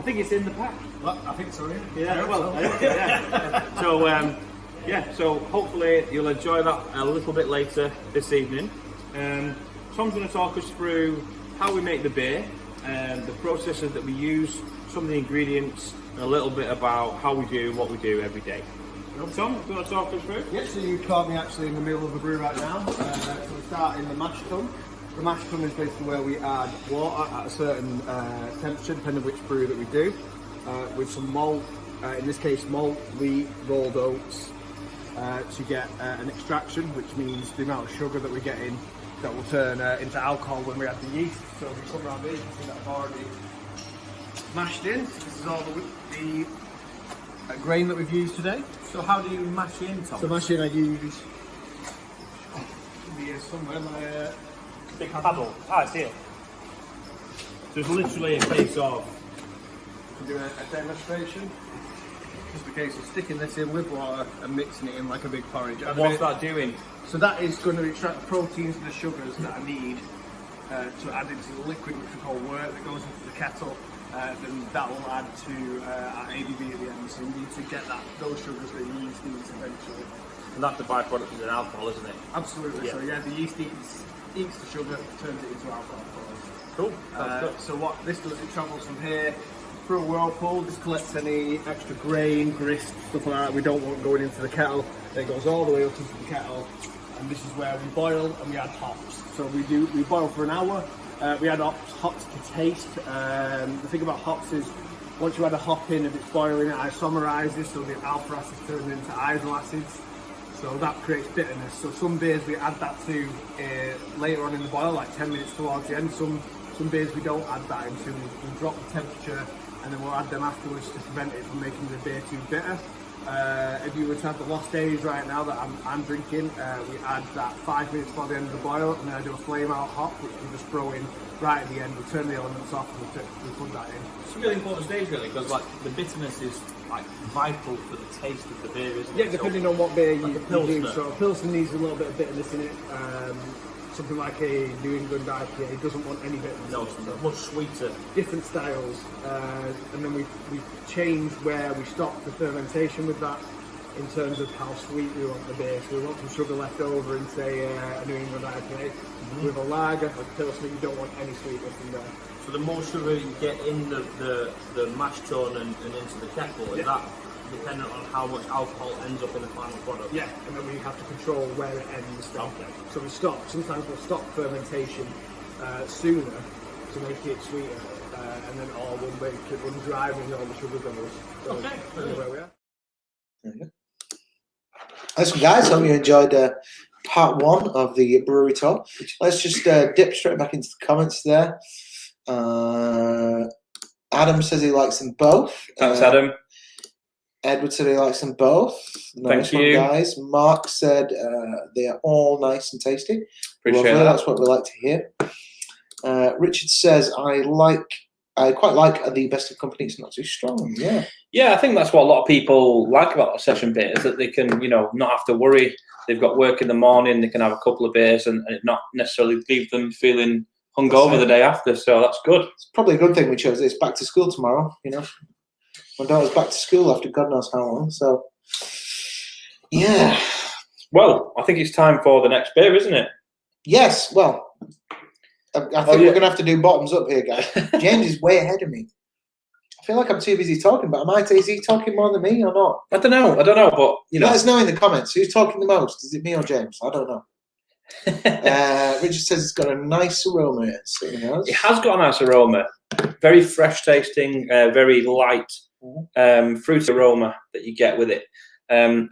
think it's in the pack. Well, I think so, Yeah, well, yeah. So hopefully you'll enjoy that a little bit later this evening. Tom's going to talk us through how we make the beer, the processes that we use, some of the ingredients, and a little bit about how we do what we do every day. Tom, do you want to talk us through? Yeah, so you caught me actually in the middle of the brew right now. So we start in the mash tun. The mash tun is basically where we add water at a certain temperature, depending on which brew that we do, with some malt, in this case malt, wheat, rolled oats, to get an extraction, which means the amount of sugar that we're getting that will turn into alcohol when we add the yeast. So if you come around here, you can see that I've already mashed in. So this is all the grain that we've used today. So how do you mash in, Tom? So mashing, I use here somewhere my big paddle. I see it. So it's literally a case of doing a demonstration. Just a case of sticking this in with water and mixing it in like a big porridge. And what's that doing? So that is going to extract the proteins and the sugars that I need to add into the liquid, which we call wort, that goes into the kettle. Then that will add to our ABV at the end. So you need to get those sugars that your yeast needs eventually. And that's the byproduct of an alcohol, isn't it? Absolutely. Yeah. So yeah, the yeast eats the sugar, turns it into alcohol for us. Cool. So what this does, it travels from here through a whirlpool, just collects any extra grain, grist, stuff like that we don't want going into the kettle. Then it goes all the way up into the kettle, and this is where we boil and we add hops. So we boil for an hour. We add hops to taste. The thing about hops is once you add a hop in and it's boiling, it isomerizes, so the alpha acid turns into iso acids. So that creates bitterness. So some beers we add that to later on in the boil, like 10 minutes towards the end. Some beers we don't add that into. We drop the temperature and then we'll add them afterwards to prevent it from making the beer too bitter. If you were to have the Lost Days right now that I'm drinking, we add that 5 minutes before the end of the boil, and then I do a flame out hop, which we just throw in right at the end. We turn the elements off and we put that in. It's a really important stage, really, because like the bitterness is like vital for the taste of the beer, isn't it? Yeah, depending on what beer you Pilsner. do. So a Pilsner needs a little bit of bitterness in it. Something like a New England IPA doesn't want any bitterness. No, it's much sweeter. Different styles, and then we change where we stop the fermentation with that in terms of how sweet we want the beer. So we want some sugar left over in, say, a New England IPA. With a lager, like Pilsner, you don't want any sweetness in there. So the more sugar you get in the mash tun and into the kettle, is that dependent on how much alcohol ends up in the final product? Yeah, and then we have to control where it ends. Okay. So we stop. Sometimes we'll stop fermentation sooner to make it sweeter, and then we'll make it when driving all the sugar goes. So Okay. where we are. Listen, guys, hope you enjoyed part 1 of the brewery tour. Let's just dip straight back into the comments there. Adam says he likes them both. Thanks, Adam. Edward said he likes them both. Nice Thank you. one, guys. Mark said they are all nice and tasty. Appreciate Lovely, that. that's what we like to hear. Richard says, I quite like the best of company. It's not too strong. Yeah. Yeah, I think that's what a lot of people like about session beers, that they can, not have to worry. They've got work in the morning, they can have a couple of beers and it not necessarily leave them feeling hungover the day after. So that's good. It's probably a good thing we chose this. Back to school tomorrow, My daughter's back to school after God knows how long. So, yeah. Well, I think it's time for the next beer, isn't it? Yes, well, I think we're going to have to do bottoms up here, guys. James is way ahead of me. I feel like I'm too busy talking, but is he talking more than me or not? I don't know, but Let us know in the comments. Who's talking the most? Is it me or James? I don't know. Richard says it's got a nice aroma. It has got a nice aroma. Very fresh tasting, very light fruit aroma that you get with it.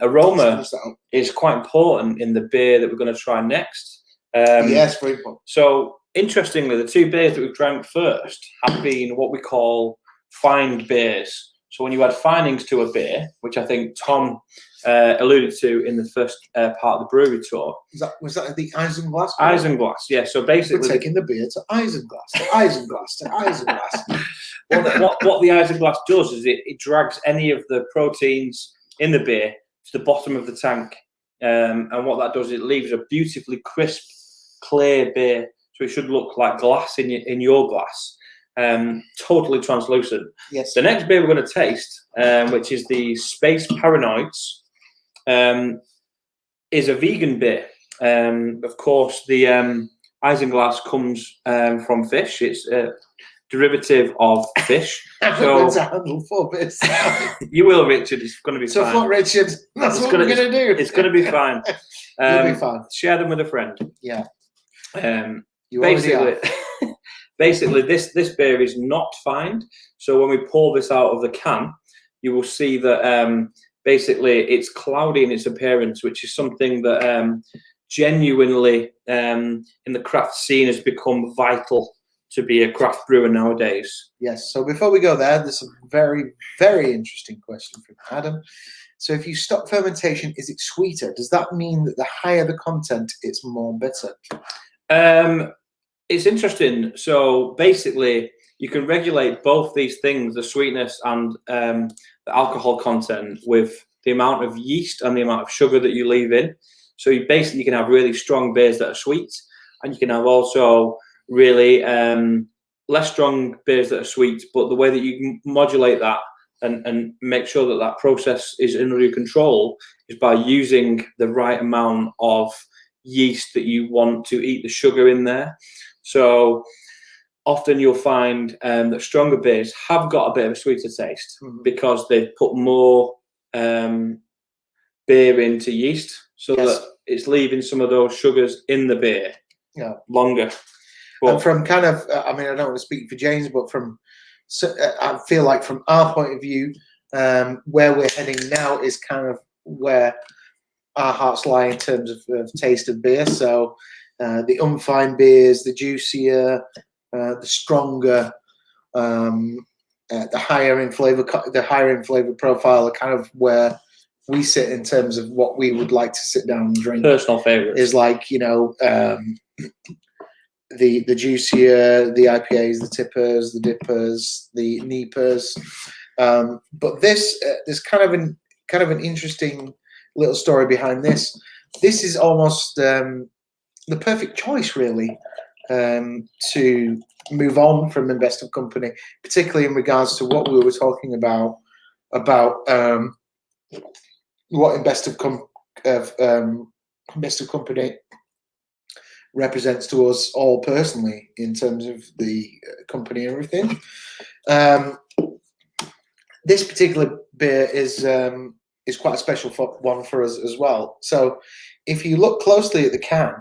Aroma is quite important in the beer that we're going to try next. Yes, very important. So, interestingly, the 2 beers that we've drank first have been what we call fined beers. So when you add finings to a beer, which I think Tom alluded to in the first part of the brewery tour. Was that the Isinglass? Isinglass, yeah. So basically, we're taking the beer to Isinglass, to Isinglass, to Isinglass. what the Isinglass does is it drags any of the proteins in the beer to the bottom of the tank, and what that does is it leaves a beautifully crisp, clear beer. So it should look like glass in your glass. Totally translucent. Yes. The next beer we're going to taste, which is the Space Paranoids, is a vegan beer. Of course, the Isinglass comes from fish. It's a derivative of fish. So to handle 4 beers. You will, Richard. It's going to be fine. So what, Richard? That's what we're going to do. It's going to be fine. You'll be fine. Share them with a friend. Yeah. Basically, this beer is not fined. So when we pour this out of the can, you will see that basically it's cloudy in its appearance, which is something that genuinely in the craft scene has become vital to be a craft brewer nowadays. Yes. So before we go there, there's a very, very interesting question from Adam. So if you stop fermentation, is it sweeter? Does that mean that the higher the content, it's more bitter? It's interesting. So basically, you can regulate both these things, the sweetness and the alcohol content, with the amount of yeast and the amount of sugar that you leave in. So you can have really strong beers that are sweet, and you can have also really less strong beers that are sweet. But the way that you modulate that and make sure that that process is under your control is by using the right amount of yeast that you want to eat the sugar in there. So often you'll find that stronger beers have got a bit of a sweeter taste because they've put more beer into yeast, so that it's leaving some of those sugars in the beer longer. But, and from kind of, I don't want to speak for James, but I feel like from our point of view, where we're heading now is kind of where our hearts lie in terms of taste of beer. So the unfined beers, the juicier, the stronger, the higher in flavor profile are kind of where we sit in terms of what we would like to sit down and drink. Personal favourites. Is like, you know, the juicier, the IPAs, the tippers, the dippers, the neepers. But there's kind of an interesting little story behind this. This is almost the perfect choice, really, to move on from In Best of Company, particularly in regards to what we were talking about what In Best of Company represents to us all personally in terms of the company and everything. This particular beer is quite a special one for us as well. So if you look closely at the can,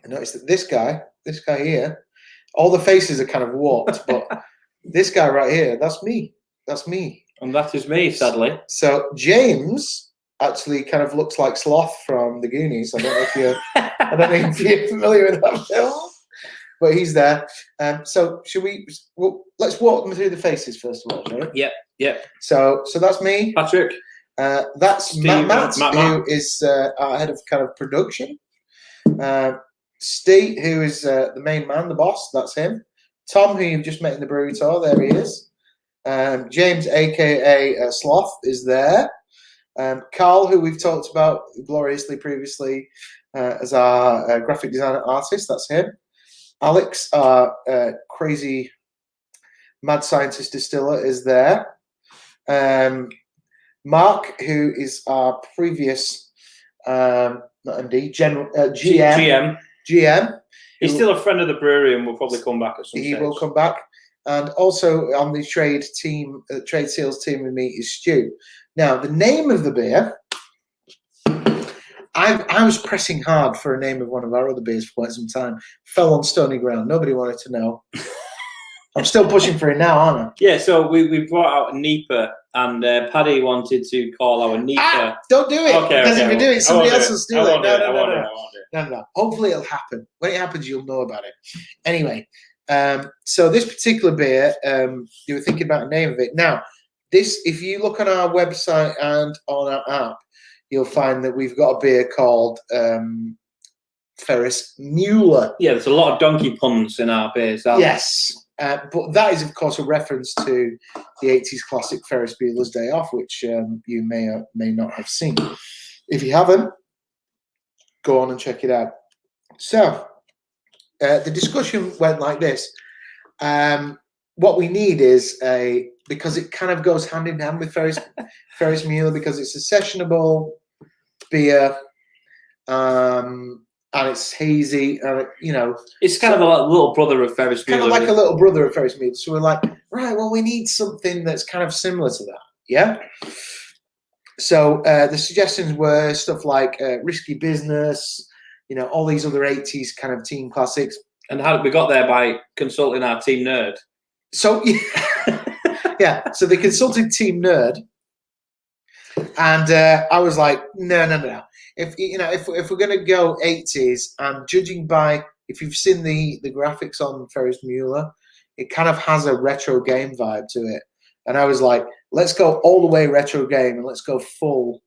I notice that this guy here, all the faces are kind of warped, but this guy right here, that's me. And that is me, sadly. So James actually kind of looks like Sloth from the Goonies. I don't know if you're familiar with that film, but he's there. So should we? Well, let's walk them through the faces first of all, shall we? Yep. So that's me, Patrick. That's Steve, Matt, Matt, who is our head of kind of production. Steve, who is the main man, the boss. That's him. Tom, who you've just met in the brewery tour. There he is. James, aka Sloth, is there. Carl, who we've talked about gloriously previously as our graphic designer artist, that's him. Alex, our crazy mad scientist distiller, is there. Mark, who is our previous not MD, GM. He's still a friend of the brewery and will probably come back at some stage. He will come back. And also on the trade sales team with me is Stu. Now, the name of the beer, I was pressing hard for a name of one of our other beers for quite some time. Fell on stony ground. Nobody wanted to know. I'm still pushing for it now, aren't I? Yeah, so we brought out a Neeper, and Paddy wanted to call our Neeper. Don't do it. Okay, because if you do it, somebody else will steal it. No. Hopefully it'll happen. When it happens, you'll know about it. Anyway, so this particular beer, you were thinking about the name of it. Now, this, if you look on our website and on our app, you'll find that we've got a beer called Ferris Mueller. Yeah, there's a lot of donkey puns in our beers. Yes. But that is, of course, a reference to the 80s classic Ferris Bueller's Day Off, which you may or may not have seen. If you haven't, go on and check it out. So, the discussion went like this. What we need is because it kind of goes hand in hand with Ferris Mueller, because it's a sessionable beer, and it's hazy, and it's kind of a little brother of Ferris Mueller. Kind of like a little brother of Ferris Mueller. So we're like, right, well, we need something that's kind of similar to that, yeah. So the suggestions were stuff like Risky Business, all these other 80s kind of teen classics. And how we got there by consulting our team nerd. So yeah, so they consulted Team Nerd, and I was like, no. If we're going to go 80s, and judging by if you've seen the graphics on Ferris Mueller, it kind of has a retro game vibe to it, and I was like, let's go all the way retro game, and let's go full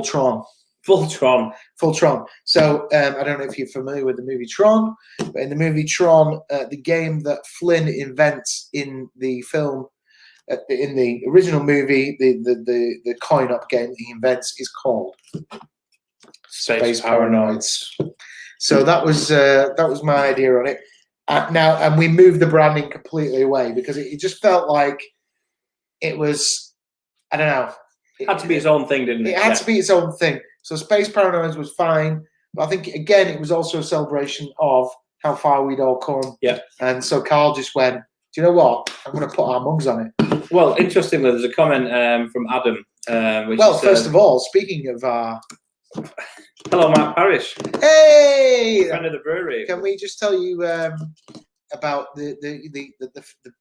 Tron. Full Tron. So I don't know if you're familiar with the movie Tron, but in the movie Tron, the game that Flynn invents in the film, in the original movie, the coin-op game that he invents is called Space Paranoids. So that was my idea on it. Now, and we moved the branding completely away because it just felt like it was, I don't know. It had to be its own thing, didn't it? It had to be its own thing. So Space Paranoids was fine, but I think again it was also a celebration of how far we'd all come. Yeah. And so Carl just went, do you know what? I'm going to put our mugs on it. Well, interestingly, there's a comment from Adam. First of all, speaking of our... Hello, Mark Parrish. Hey! Friend of the brewery. Can we just tell you about the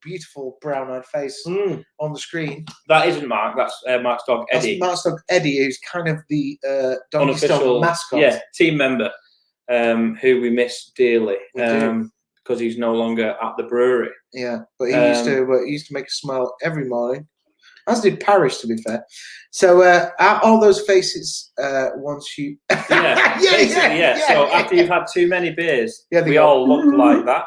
beautiful brown-eyed face on the screen? That isn't Mark. That's Mark's dog, Eddie. That's Mark's dog, Eddie, who's kind of the Donkeystone mascot. Yeah, team member who we miss dearly because he's no longer at the brewery. Yeah, but he used to make us smile every morning. As did Paris, to be fair. So are all those faces once you... Yeah. So after you've had too many beers, they we go, all look like that.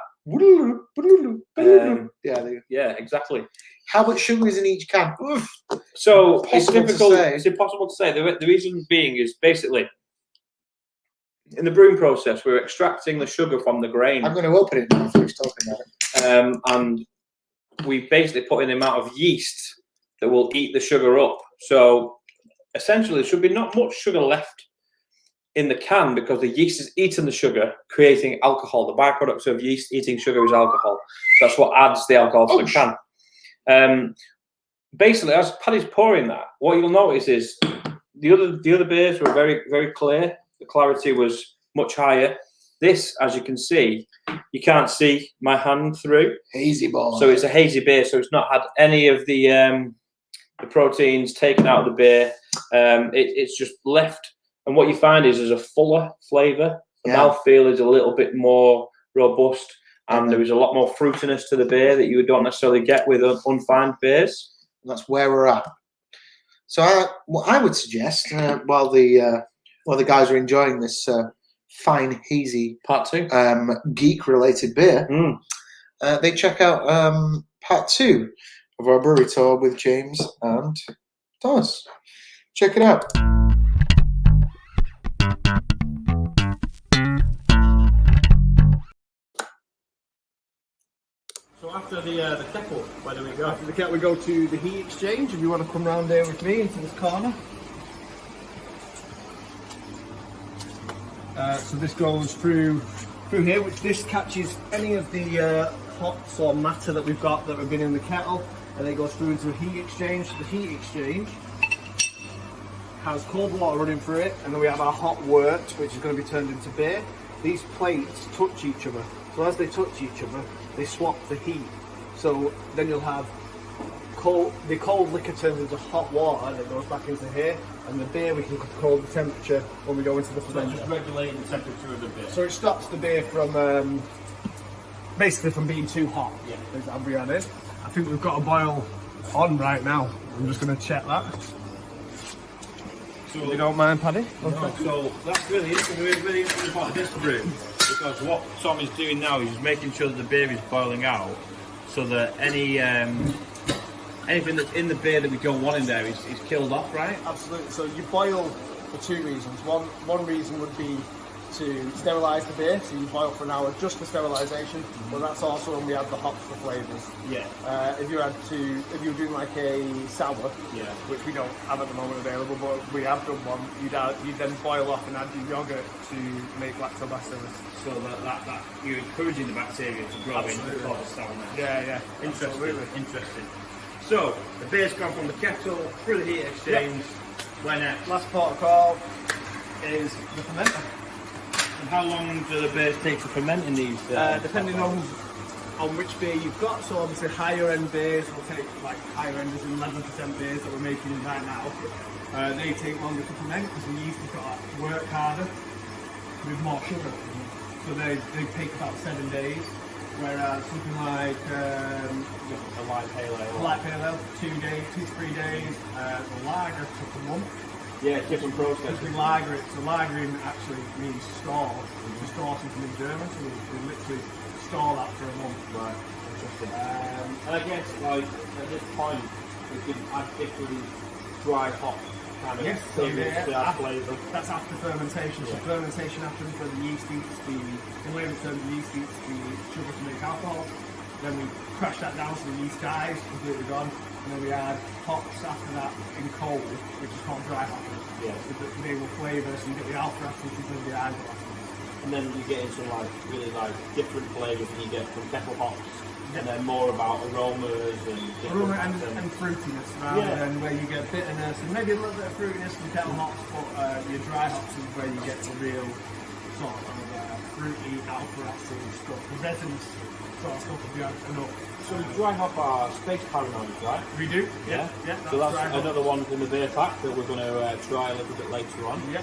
Yeah, Exactly. how much sugar is in each can? Oof. So it's Impossible to difficult. say. It's impossible to say. The reason being is basically in the brewing process, we're extracting the sugar from the grain. I'm going to open it now if he's talking about it. And we basically put in the amount of yeast that will eat the sugar up. So essentially, there should be not much sugar left in the can because the yeast is eating the sugar, creating alcohol. The byproduct of yeast eating sugar is alcohol. So that's what adds the alcohol to the can. Basically, as Paddy's pouring that, what you'll notice is the other beers were very, very clear. The clarity was much higher. This, as you can see, you can't see my hand through. Hazy ball. So it's a hazy beer. So it's not had any of the proteins taken out of the beer. It's just left. And what you find is there's a fuller flavour. The mouthfeel is a little bit more robust. And there is a lot more fruitiness to the beer that you don't necessarily get with unfined beers. That's where we're at. So what I would suggest, while the guys are enjoying this fine hazy Part 2 geek-related beer, they check out part 2 of our brewery tour with James and Thomas. Check it out. So after the kettle, where do we go? After the kettle, we go to the heat exchange. If you want to come round there with me into this corner. So this goes through here, which this catches any of the hops or matter that we've got that have been in the kettle, and then it goes through into a heat exchange. The heat exchange has cold water running through it, and then we have our hot wort, which is going to be turned into beer. These plates touch each other, so as they touch each other, they swap the heat. So then you'll have the cold liquor turns into hot water that goes back into here, and the beer we can control the temperature when we go into the fermenter. just regulating the temperature of the beer. So it stops the beer from basically from being too hot. Yeah, is that beer is. I think we've got a boil on right now. I'm just going to check that. So you don't mind, Paddy? No, so that's really interesting about this brew, because what Tom is doing now is making sure that the beer is boiling out, so that anything that's in the beer that we don't want in there is killed off, right? Absolutely. So you boil for two reasons. One reason would be to sterilise the beer, so you boil for an hour just for sterilisation. But that's also when we add the hops for flavours. Yeah. If you were doing like a sour, which we don't have at the moment available, but we have done one, you'd then boil off and add your yogurt to make lactobacillus. So that you're encouraging the bacteria to grow in before the sourness. Yeah. Interesting. So the beer's gone from the kettle through the heat exchange. Where next? Last port of call is the fermenter. And how long do the beers take to ferment in these? Depending on which beer you've got. So obviously higher end beers will take, like higher end is 11% beers that we're making right now. They take longer to ferment because the yeast has got to work harder with more sugar. So they take about 7 days. Whereas something like a light pale ale, 2 days, 2 to 3 days. The lager took a month. Yeah, different process. Because we lager it, so lagering actually means store. We store something in German, so we literally store that for a month. Right, interesting. And I guess like at this point we can add different dry hop kind of things to add flavour. That's after fermentation. So fermentation happens when the yeast eats in layman terms, the yeast eats the sugar to make alcohol. Then we crash that down so the yeast dies, completely gone. And then we add hops after that in cold, which is called dry hopping. Yeah. So they will flavour, so you get the alpha acids and the alpha acids. And then you get into like really like different flavours that you get from kettle hops. And then more about aromas and aroma and fruitiness rather than where you get bitterness and maybe a little bit of fruitiness from kettle hops, but your dry hops is where you get the real sort of fruity alpha acid stuff. The resins sort of stuff if you have enough. So the dry hop are space paranoid, right? We do, yeah. So that's another one in the beer pack that we're going to try a little bit later on. Yeah.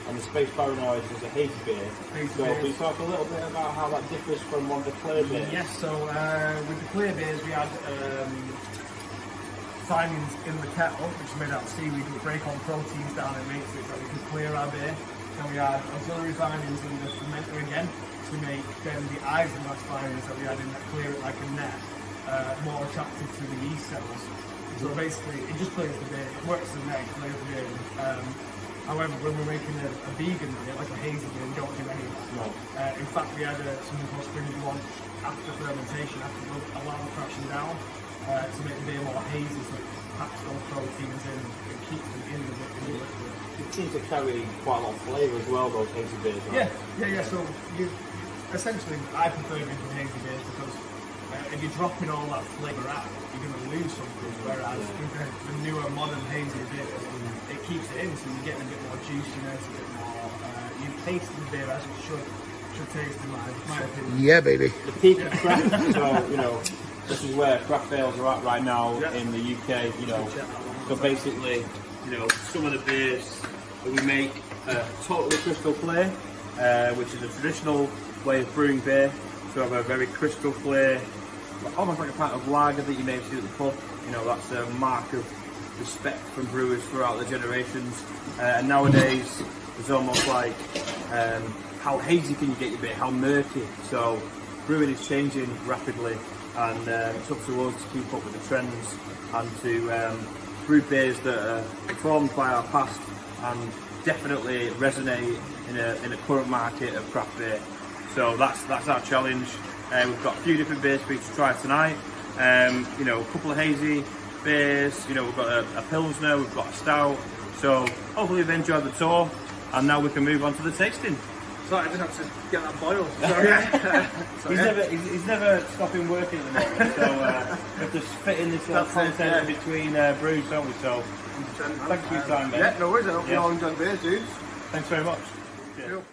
And the space paranoid is a hazy beer. So can you talk a little bit about how that differs from one of the clear beers? Yes. So with the clear beers we add findings in the kettle, which is made out of seaweed, which break on proteins down and makes it so we can clear our beer. Then we add auxiliary findings in the fermenter again to make then the isinglass findings that we add in that clear it like a net more attractive to the yeast cells. So basically, it just clears the beer. It works as a net, clears the beer. However, when we're making a vegan beer, like a hazy beer, we don't do any of that. No. In fact, we add something called spring blanche after fermentation, after the alarm crashing down, to make the beer more hazy, so it packs those proteins in and keeps them in the liquid. It seems to carry quite a lot of flavour as well, those hazy beers. Yeah. So you essentially, I prefer drinking hazy beers because if you're dropping all that flavour out, you're going to lose something. Whereas with the newer modern hazy beers, it keeps it in, so you're getting a bit more juiciness, a bit more. You taste the beer as it should taste, in my opinion. Yeah, baby. The peak of craft, so, you know, this is where craft ales are at right now in the UK, you know. So basically, you know, some of the beers that we make are totally crystal clear, which is a traditional way of brewing beer. So have a very crystal clear, almost like a pint of lager that you may have seen at the pub. You know, that's a mark of respect from brewers throughout the generations. And nowadays, it's almost like, how hazy can you get your beer? How murky? So brewing is changing rapidly, and it's up to us to keep up with the trends and to brew beers that are informed by our past and definitely resonate in a current market of craft beer. So that's our challenge. We've got a few different beers for you to try tonight. You know, a couple of hazy beers. You know, we've got a Pilsner, we've got a Stout. So hopefully you've enjoyed the tour, and now we can move on to the tasting. Sorry, I just have to get that boil. He's never stopping working at the moment, so we have to fit in this little content in between brews, don't we? So thanks for your time, mate. Yeah, no worries. I hope you all enjoyed beers, dudes. Thanks very much. Cool.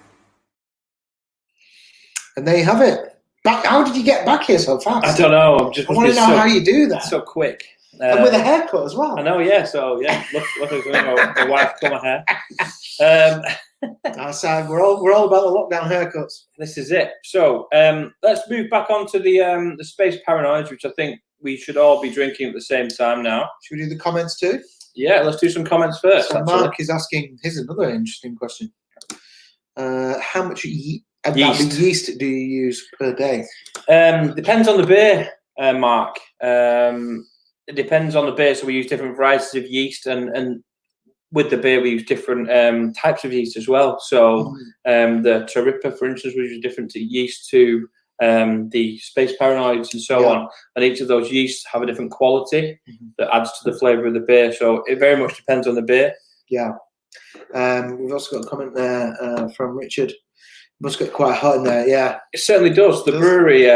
And there you have it. Back. How did you get back here so fast? I don't know. I'm just I want to know how you do that. so quick. And with a haircut as well. I know, yeah. So yeah, look at my wife cut my hair. We're all about the lockdown haircuts. This is it. So let's move back onto the space paranoids, which I think we should all be drinking at the same time now. Should we do the comments too? Yeah, let's do some comments first. So Mark is asking. Here's another interesting question. How much yeast do you use per day? Depends on the beer, Mark. It depends on the beer. So we use different varieties of yeast, and with the beer we use different types of yeast as well. So the Tarippa, for instance, which is different to yeast to the space paranoids and so on. And each of those yeasts have a different quality that adds to the flavour of the beer. So it very much depends on the beer. Yeah. We've also got a comment there from Richard. Must get quite hot in there, yeah. It certainly does. The brewery,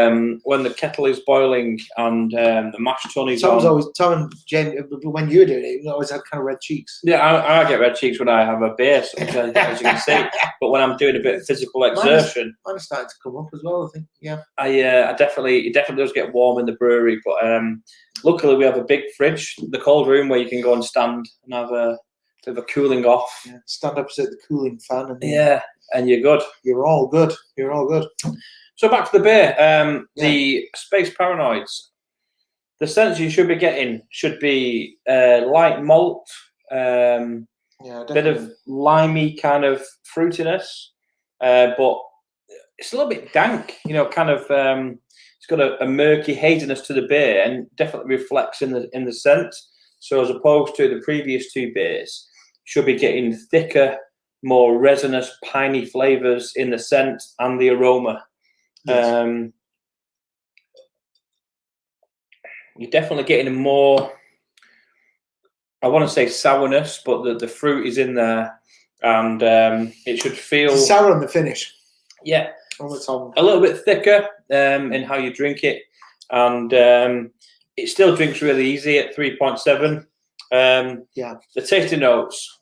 when the kettle is boiling and the mash tun is on. Tom and James, when you were doing it, you always had kind of red cheeks. Yeah, I get red cheeks when I have a beer, sometimes, as you can see. But when I'm doing a bit of physical exertion, mine is starting to come up as well. I think, yeah. It definitely does get warm in the brewery. But luckily, we have a big fridge, the cold room, where you can go and stand and have a bit of a cooling off. Yeah, stand opposite the cooling fan. And you're good. You're all good. So back to the beer. The Space Paranoids. The sense you should be getting should be light malt, bit of limey kind of fruitiness, but it's a little bit dank. You know, kind of. It's got a murky haziness to the beer, and definitely reflects in the scent. So as opposed to the previous two beers, you should be getting thicker, more resinous, piney flavours in the scent and the aroma. Yes. You're definitely getting a more, I want to say sourness, but the fruit is in there, and it should feel it's sour on the finish. Yeah, on the tongue. A little bit thicker in how you drink it, and it still drinks really easy at 3.7. The tasting notes.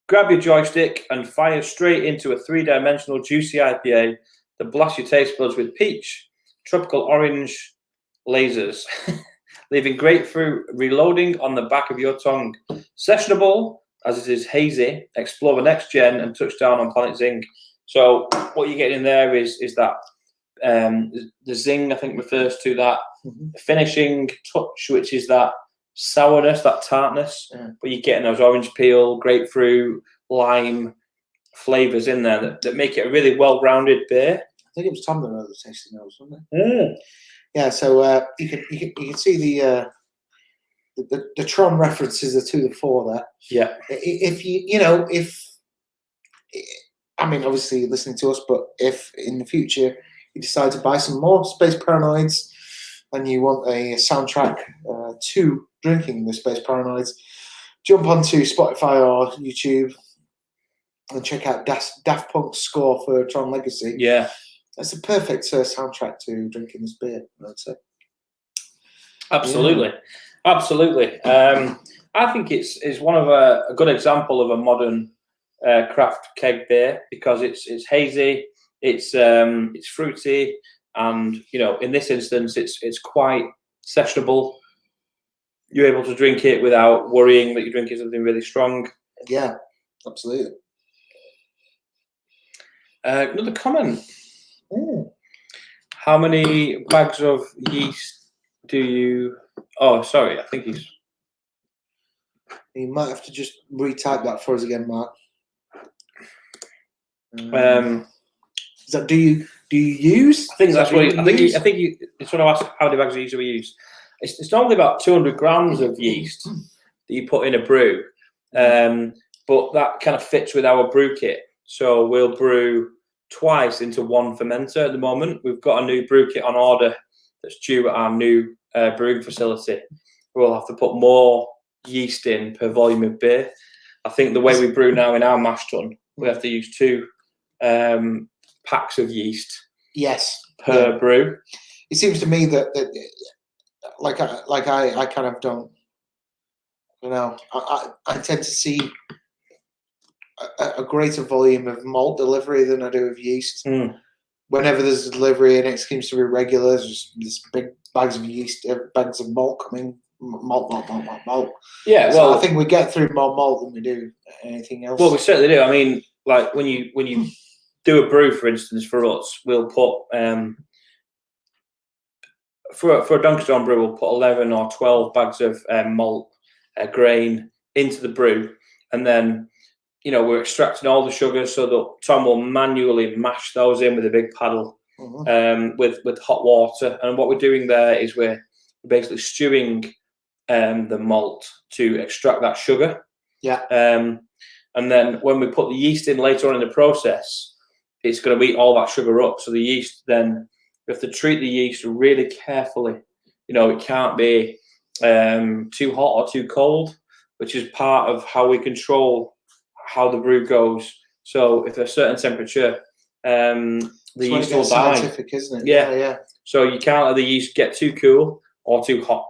Grab your joystick and fire straight into a 3-dimensional juicy IPA that blasts your taste buds with peach, tropical orange lasers, leaving grapefruit reloading on the back of your tongue. Sessionable, as it is hazy, explore the next gen and touch down on Planet Zing. So what you get in there is that the zing, I think, refers to that finishing touch, which is that sourness, that tartness, but you're getting those orange peel, grapefruit, lime flavours in there that make it a really well-rounded beer. I think it was Tom that wrote the tasting notes, wasn't it? Yeah, so you can see the Tron references are to the fore there. Yeah. I mean, obviously you're listening to us, but if in the future you decide to buy some more Space Paranoids and you want a soundtrack to drinking the Space Paranoids, jump onto Spotify or YouTube and check out Daft Punk's score for Tron Legacy. Yeah. That's the perfect soundtrack to drinking this beer, I'd say. Absolutely. Yeah. Absolutely. I think it's one of a good example of a modern craft keg beer because it's hazy, it's fruity, and in this instance it's quite sessionable. You're able to drink it without worrying that you're drinking something really strong. Yeah, absolutely. Another comment. How many bags of yeast do you? Oh, sorry. I think he's. You might have to just retype that for us again, Mark. Is that do you use? I think that's what. I think it's what I asked. How many bags of yeast do we use? It's normally about 200 grams of yeast that you put in a brew, but that kind of fits with our brew kit. So we'll brew twice into one fermenter at the moment. We've got a new brew kit on order that's due at our new brewing facility. We'll have to put more yeast in per volume of beer. I think the way we brew now in our mash tun, we have to use 2 packs of yeast. Yes. Per brew. It seems to me that I kind of don't. I tend to see a greater volume of malt delivery than I do of yeast. Whenever there's a delivery and it seems to be regular, there's just this big bags of yeast, bags of malt coming, malt. Yeah, well, so I think we get through more malt than we do anything else. Well, we certainly do. I mean, like when you do a brew, for instance, for us, we'll put for a Donkeystone brew, we'll put 11 or 12 bags of malt grain into the brew, and then we're extracting all the sugars so that Tom will manually mash those in with a big paddle with hot water. And what we're doing there is we're basically stewing the malt to extract that sugar. Yeah. And then when we put the yeast in later on in the process, it's going to eat all that sugar up. So the yeast, then we have to treat the yeast really carefully. It can't be too hot or too cold, which is part of how we control how the brew goes. So if a certain temperature, the yeast will die. Scientific, isn't it? Yeah. So you can't let the yeast get too cool or too hot.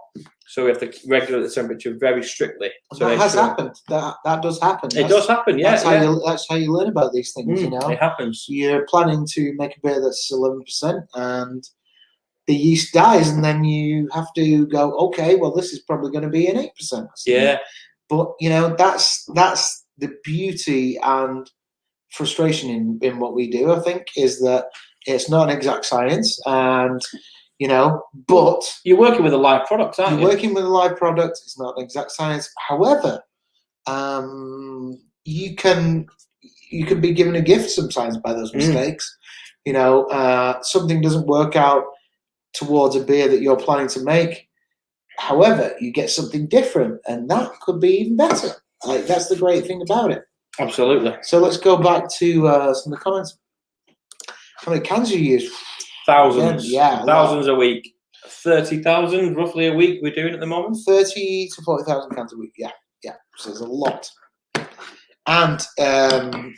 So we have to regulate the temperature very strictly. So that has happened. That does happen. It does happen. Yeah. That's how you learn about these things. It happens. You're planning to make a beer that's 11%, and the yeast dies, and then you have to go, okay, well, this is probably going to be an 8%. Yeah. But that's the beauty and frustration in what we do, I think, is that it's not an exact science, and but you're working with a live product, aren't you? You're working with a live product. It's not an exact science. However, you can be given a gift sometimes by those mistakes. Something doesn't work out towards a beer that you're planning to make. However, you get something different, and that could be even better. That's the great thing about it. Absolutely. So let's go back to some of the comments. How many cans you use? Thousands. Yeah. Thousands a week. 30,000 roughly a week we're doing at the moment. 30 to 40,000 cans a week. Yeah. So there's a lot. And can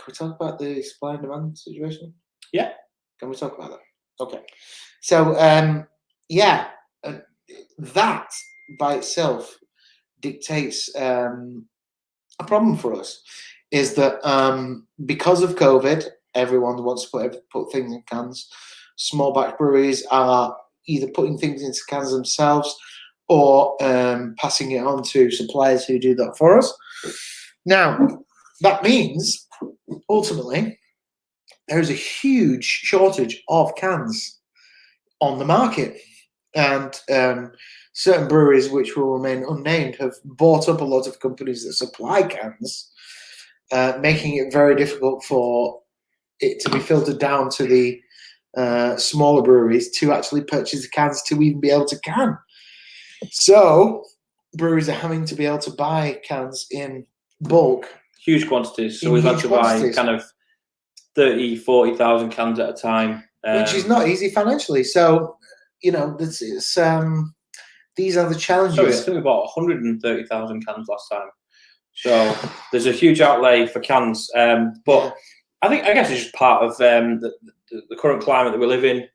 we talk about the supply and demand situation? Yeah. Can we talk about that? Okay. So that by itself dictates a problem for us. Is that because of COVID, everyone wants to put things in cans. Small batch breweries are either putting things into cans themselves or passing it on to suppliers who do that for us. Now, that means ultimately there is a huge shortage of cans on the market. and certain breweries, which will remain unnamed, have bought up a lot of companies that supply cans, making it very difficult for it to be filtered down to the smaller breweries to actually purchase the cans to even be able to can. So breweries are having to be able to buy cans in bulk. Huge quantities. So In we've had huge to buy quantities. kind of 30, 40,000 cans at a time. Which is not easy financially. So, these are the challenges. Sorry, I think we bought 130,000 cans last time. So there's a huge outlay for cans. But I guess it's just part of the current climate that we live in,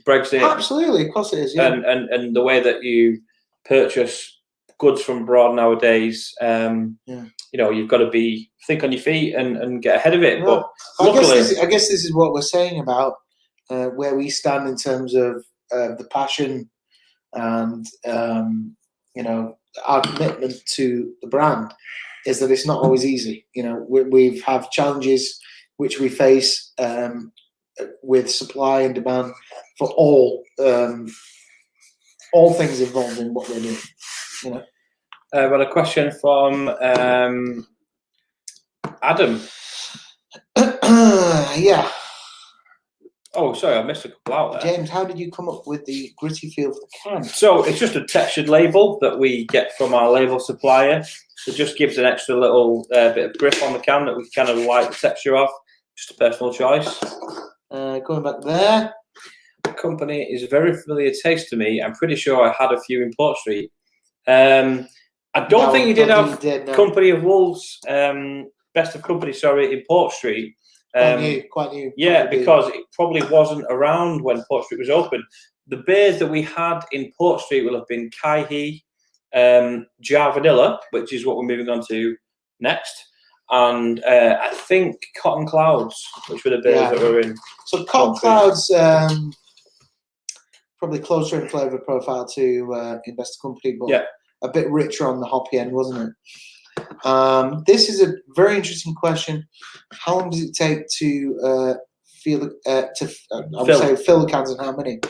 Brexit. Absolutely, of course it is. Yeah. And the way that you purchase goods from abroad nowadays, you've got to think on your feet and get ahead of it. Well, but luckily, I guess this is what we're saying about where we stand in terms of the passion and our commitment to the brand is that it's not always easy. We've have challenges which we face with supply and demand for all things involved in what we're doing. I've got a question from Adam. Yeah. Oh, sorry, I missed a couple out there. James, how did you come up with the gritty feel for the can? So it's just a textured label that we get from our label supplier. It just gives an extra little bit of grip on the can that we kind of like the texture of. Just a personal choice. Going back there. The company is a very familiar taste to me. I'm pretty sure I had a few in Port Street. I don't think you did have Company of Wolves, Best of Company, in Port Street. Quite new. Yeah, because it probably wasn't around when Port Street was open. The beers that we had in Port Street will have been Kai-He, Jar Vanilla, which is what we're moving on to next, and I think Cotton Clouds, which were the beers that were in. So Cotton Clouds, probably closer in flavour profile to Best of Company, but a bit richer on the hoppy end, wasn't it? This is a very interesting question. How long does it take to fill the cans, and how many?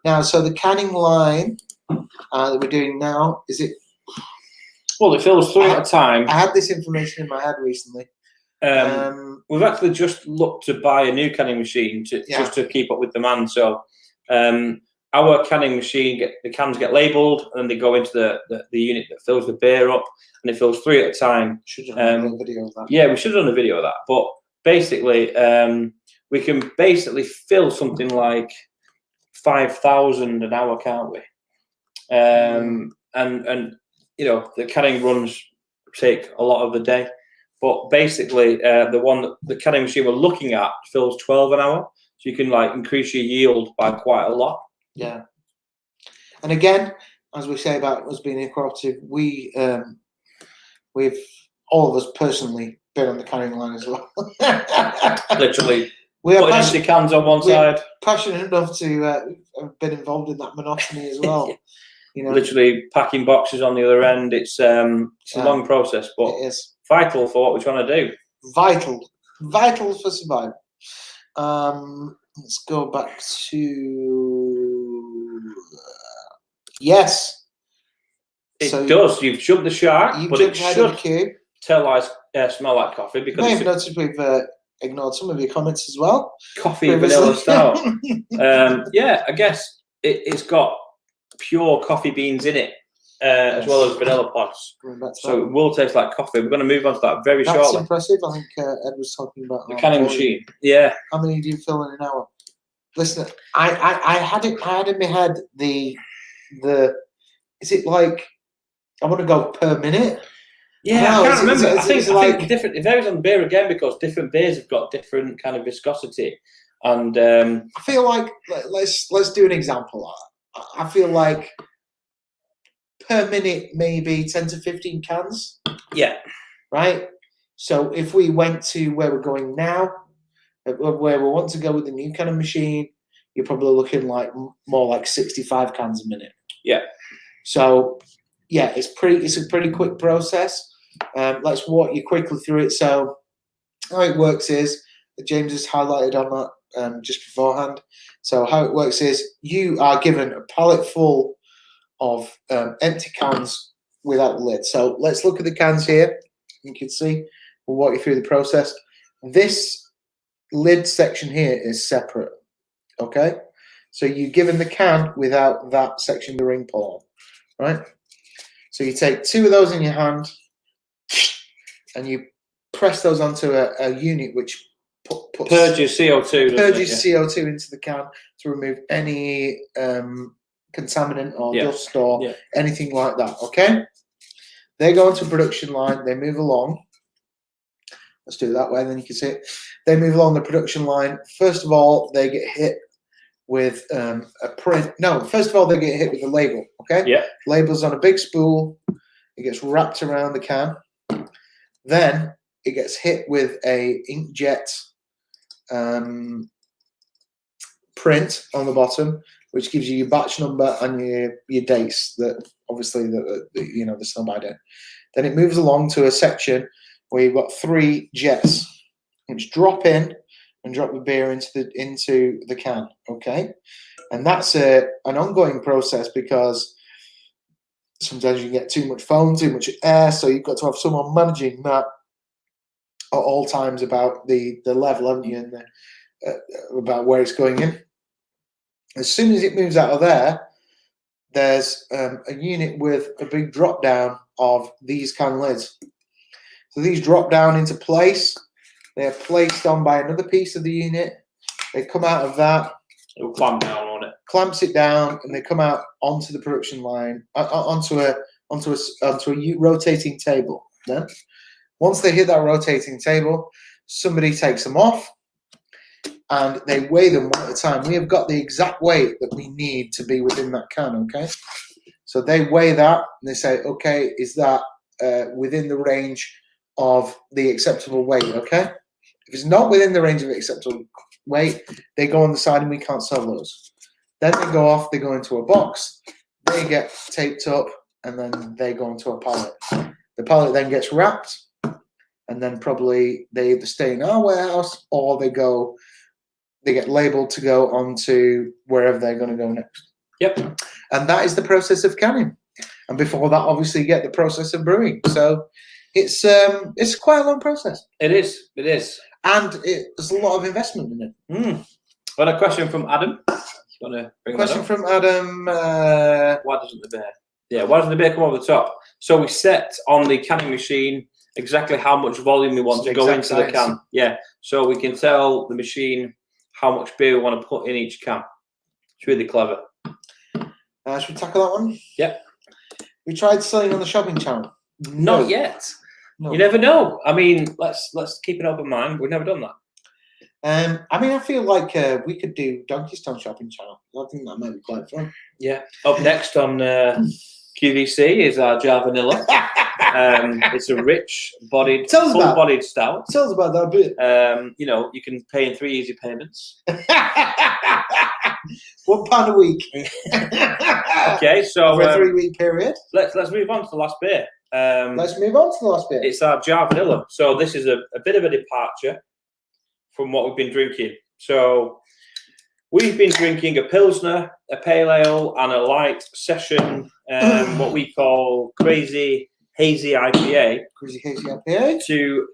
Now, so the canning line that we're doing now, is it? Well, it fills 3 at a time. I had this information in my head recently. We've actually just looked to buy a new canning machine just to keep up with demand. So our canning machine, the cans get labelled and they go into the unit that fills the beer up, and it fills 3 at a time. Should have done a video of that. Yeah, we should have done a video of that. But basically, we can basically fill something like 5,000 an hour, can't we? And the canning runs take a lot of the day. But basically, the canning machine we're looking at fills 12 an hour, so you can increase your yield by quite a lot. Yeah, and again, as we say about us being a cooperative, we've all of us personally been on the canning line as well. Literally, we are putting empty cans on one side. Passionate enough to have been involved in that monotony as well. Literally packing boxes on the other end. It's a long process, but it is vital for what we're trying to do. Vital for survival. Let's go back to yes. It does. You've jumped the shark, but it should smell like coffee because you may have noticed we've ignored some of your comments as well. Coffee vanilla stout. Yeah, I guess it's got pure coffee beans in it, as well as vanilla pods. So it will taste like coffee. We're going to move on to that very shortly. That's impressive. I think Ed was talking about the canning machine. Yeah. How many do you fill in an hour? Listen, I had in my head the is it like I want to go per minute? Yeah, I can't remember. I think different. It varies on beer again because different beers have got different kind of viscosity, and I feel like let's do an example. I feel like per minute maybe 10 to 15 cans. Yeah. Right. So if we went to where we're going now, where we want to go with the new canning machine, you're probably looking more like 65 cans a minute. Yeah. So yeah, it's a pretty quick process. Let's walk you quickly through it. So how it works is, James has highlighted on that just beforehand. So how it works is you are given a pallet full of empty cans without the lid. So let's look at the cans here. You can see, we'll walk you through the process. This lid section here is separate, okay? So you're given the can without that section, the ring pull on, right? So you take 2 of those in your hand and you press those onto a unit which puts Purges CO2. purges CO2 into the can to remove any contaminant or dust or anything like that, okay? They go onto a production line, they move along. Let's do it that way, then you can see it. They move along the production line. First of all, they get hit with a print. No, first of all, they get hit with a label, okay? Yeah. Label's on a big spool. It gets wrapped around the can. Then it gets hit with a inkjet print on the bottom, which gives you your batch number and your dates that obviously the sell-by date. Then it moves along to a section where you've got 3 jets which drop in and drop the beer into the can, okay? And that's an ongoing process because sometimes you get too much foam, too much air, so you've got to have someone managing that at all times about the level, haven't you, and about where it's going in. As soon as it moves out of there, there's a unit with a big drop down of these can lids. So these drop down into place. They are placed on by another piece of the unit. They come out of that. It will clamp down on it. Clamps it down, and they come out onto the production line, onto a rotating table. Then, once they hit that rotating table, somebody takes them off, and they weigh them one at a time. We have got the exact weight that we need to be within that can. Okay, so they weigh that, and they say, okay, is that within the range of the acceptable weight? Okay, if it's not within the range of acceptable weight, they go on the side, and we can't sell those. Then they go off, they go into a box, they get taped up, and then they go into a pallet. The pallet then gets wrapped, and then probably they either stay in our warehouse or they get labeled to go onto wherever they're going to go next. Yep. And that is the process of canning. And before that, obviously, you get the process of brewing. So it's quite a long process. It is. It is. And there's a lot of investment in it. Got a question from Adam. You want to bring Question that up? from Adam. Why doesn't the beer? Yeah, why doesn't the beer come over the top? So we set on the canning machine exactly how much volume we want to go into the can. Yeah, so we can tell the machine how much beer we want to put in each can. It's really clever. Should we tackle that one? Yep. We tried selling on the shopping channel. Not yet. No. You never know. I mean, let's keep an open mind. We've never done that. I mean, I feel like we could do Donkeystone shopping channel. I think that might be quite fun. Yeah. Up next on QVC is our Jar Vanilla. It's a rich-bodied, full-bodied stout. Tell us about that bit. You can pay in 3 easy payments. £1 a week. Okay, so for a 3-week period. Let's move on to the last beer. Let's move on to the last bit. It's our Jar Vanilla. So this is a bit of a departure from what we've been drinking. So we've been drinking a Pilsner, a Pale Ale, and a light session, what we call Crazy Hazy IPA. Crazy Hazy IPA. To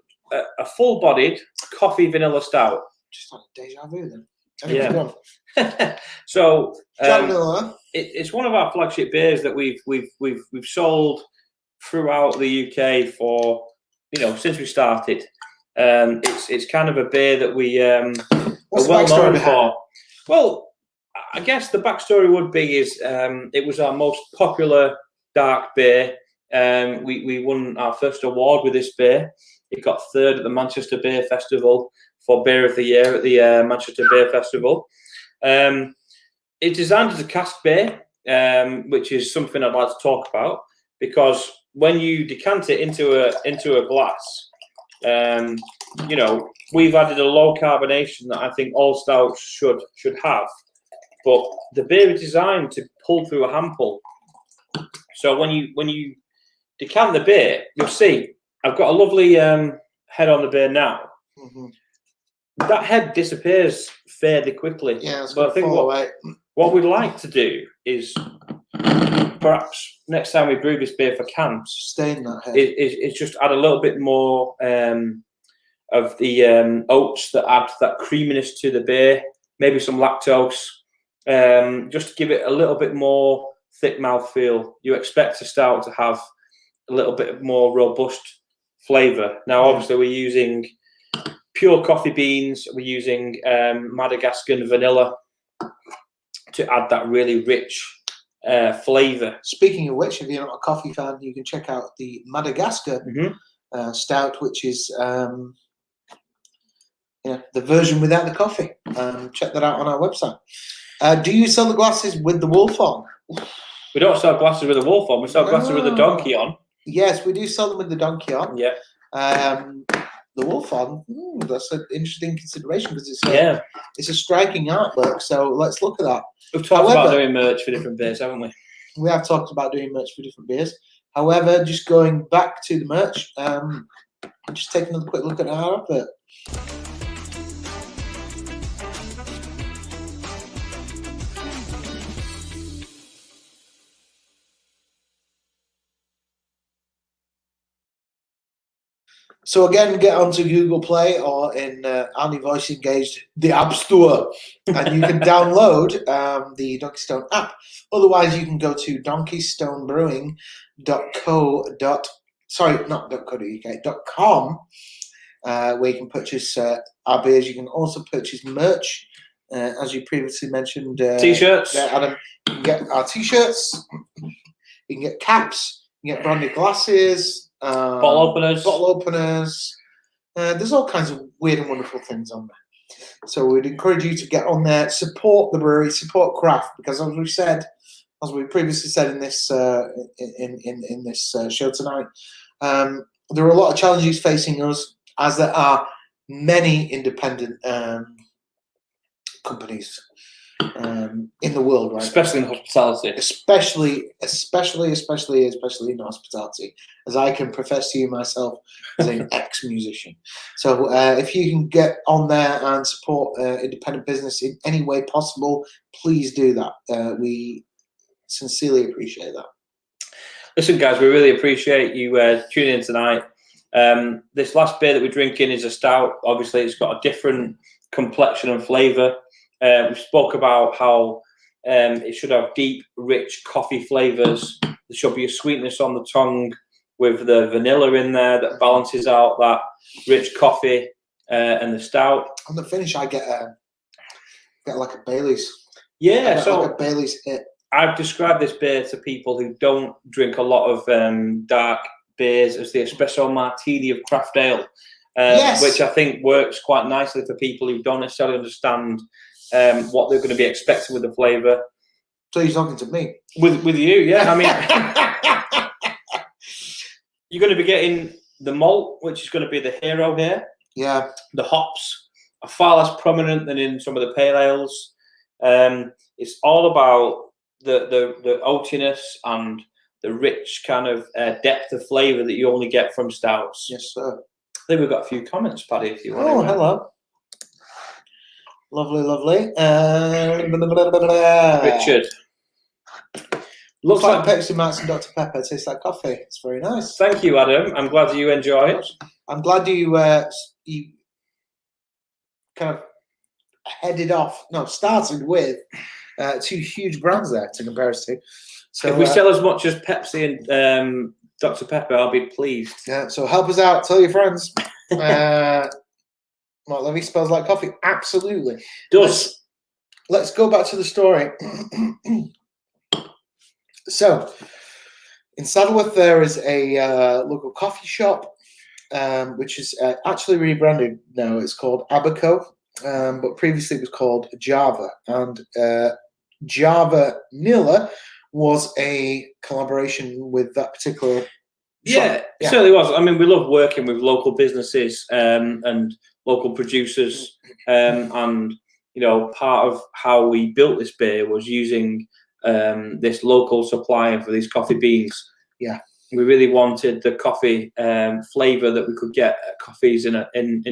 a full-bodied coffee vanilla stout. Just like deja vu then. Anyway, yeah. So it's one of our flagship beers that we've sold throughout the UK for since we started. It's kind of a beer that we are well known for. Well, I guess the backstory would be is it was our most popular dark beer. We won our first award with this beer. It got 3rd at the Manchester Beer Festival for Beer of the Year at the Manchester Beer Festival. It's designed as a cask beer, which is something I'd like to talk about, because when you decant it into a glass, we've added a low carbonation that I think all stouts should have. But the beer is designed to pull through a hand pull. So when you decant the beer, you'll see I've got a lovely head on the beer now. Mm-hmm. That head disappears fairly quickly. Yeah, it's but I think what we'd like to do is perhaps next time we brew this beer for cans, Sustain that head. is just add a little bit more of the oats that add that creaminess to the beer, maybe some lactose, just to give it a little bit more thick mouthfeel. You expect a stout to have a little bit more robust flavour. Now, obviously, we're using pure coffee beans. We're using Madagascan vanilla to add that really rich flavour. Speaking of which, if you're not a coffee fan, you can check out the Madagascar stout, which is the version without the coffee. Check that out on our website. Do you sell the glasses with the wolf on? We don't sell glasses with a wolf on. We sell glasses with a donkey on. Yes, we do sell them with the donkey on. Yeah. The wolf on, that's an interesting consideration because it's a striking artwork. So let's look at that. We've talked about doing merch for different beers, haven't we? We have talked about doing merch for different beers. However, just going back to the merch, just take another quick look at our advert. So again, get onto Google Play or in Army Voice Engaged, the App Store, and you can download the Donkeystone app. Otherwise, you can go to donkeystonbrewing.com, where you can purchase our beers. You can also purchase merch, as you previously mentioned. T-shirts. Adam, you can get our T-shirts. You can get caps. You can get branded glasses. Bottle openers. There's all kinds of weird and wonderful things on there. So we'd encourage you to get on there, support the brewery, support craft, because as we previously said in this in this show tonight, there are a lot of challenges facing us, as there are many independent companies in the world, right? Especially in hospitality. Especially in hospitality, as I can profess to you myself as an ex-musician. So if you can get on there and support independent business in any way possible, please do that. We sincerely appreciate that. Listen, guys, we really appreciate you tuning in tonight. This last beer that we're drinking is a stout. Obviously, it's got a different complexion and flavour. We spoke about how it should have deep, rich coffee flavours. There should be a sweetness on the tongue with the vanilla in there that balances out that rich coffee and the stout. On the finish, I get like a Bailey's. Yeah, so like a Bailey's hit. I've described this beer to people who don't drink a lot of dark beers as the espresso martini of craft ale, which I think works quite nicely for people who don't necessarily understand what they're going to be expecting with the flavour. So you're talking to me? With you, yeah. I mean, you're going to be getting the malt, which is going to be the hero here. Yeah. The hops are far less prominent than in some of the pale ales. It's all about the oatiness and the rich kind of depth of flavour that you only get from stouts. Yes, sir. I think we've got a few comments, Paddy, if you want. Oh, hello. Lovely. Richard. Looks like Pepsi Max and Dr. Pepper. Tastes like coffee. It's very nice. Thank you, Adam. I'm glad you enjoy it. I'm glad you kind of started with two huge brands there to compare us to. So if we sell as much as Pepsi and Dr. Pepper, I'll be pleased. Yeah, so help us out. Tell your friends. Mark Levy smells like coffee. Absolutely. Does. Let's go back to the story. So, in Saddleworth, there is a local coffee shop, which is actually rebranded now. It's called Abaco, but previously it was called Java. And Java Nilla was a collaboration with that particular shop. Yeah, it certainly was. I mean, we love working with local businesses and local producers. And, you know, part of how we built this beer was using this local supplier for these coffee beans. Yeah. We really wanted the coffee flavour that we could get at coffees in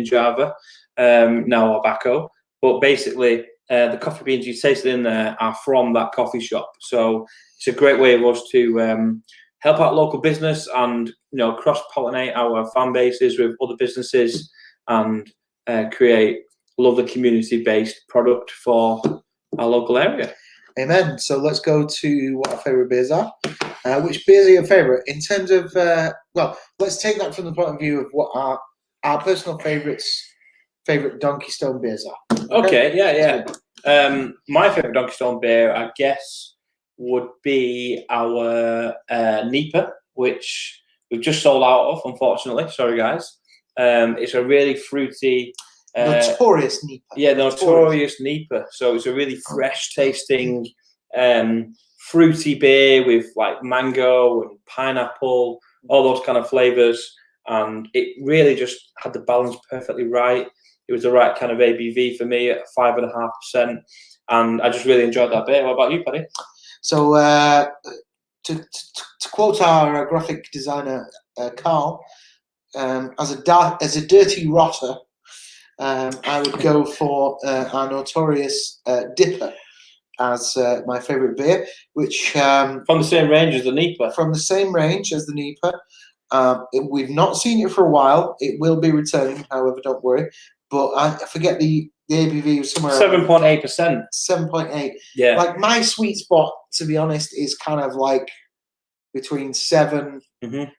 Java, now Abaco. But basically, the coffee beans you tasted in there are from that coffee shop. So it's a great way of us to help out local business and cross-pollinate our fan bases with other businesses and create a lovely community-based product for our local area. Amen. So let's go to what our favourite beers are. Which beers are your favourite? In terms of, let's take that from the point of view of what our personal favourite Donkeystone beers are. Okay, yeah. My favourite Donkeystone beer, I guess, would be our Nipa, which we've just sold out of, unfortunately. Sorry, guys. It's a really fruity... notorious Nipa. Yeah, notorious Nipa. So it's a really fresh-tasting, fruity beer with like mango and pineapple, all those kind of flavours. And it really just had the balance perfectly right. It was the right kind of ABV for me at 5.5%. And I just really enjoyed that beer. What about you, Paddy? So to quote our graphic designer, Carl, as a dirty rotter, I would go for our notorious Dipper as my favourite beer, which from the same range as the Nipa. From the same range as the Nipa. We've not seen it for a while. It will be returning, however, don't worry. But I forget the ABV was somewhere 7.8%. 7.8. Yeah. Like my sweet spot, to be honest, is kind of like between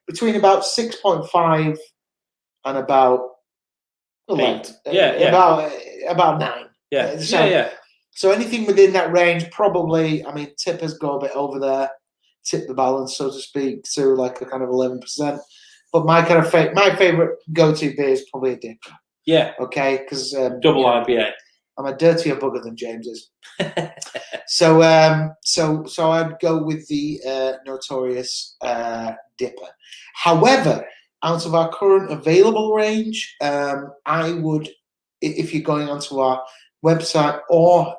between about 6.5 and about 11. About 9. Yeah. So anything within that range, probably. I mean, tippers go a bit over there, tip the balance, so to speak, to like a kind of 11%. But my kind of my favorite go-to beer is probably a Dipper. Yeah. Okay, because double IPA. I'm a dirtier bugger than James is. So I'd go with the notorious Dipper. However, out of our current available range, I would, if you're going onto our website or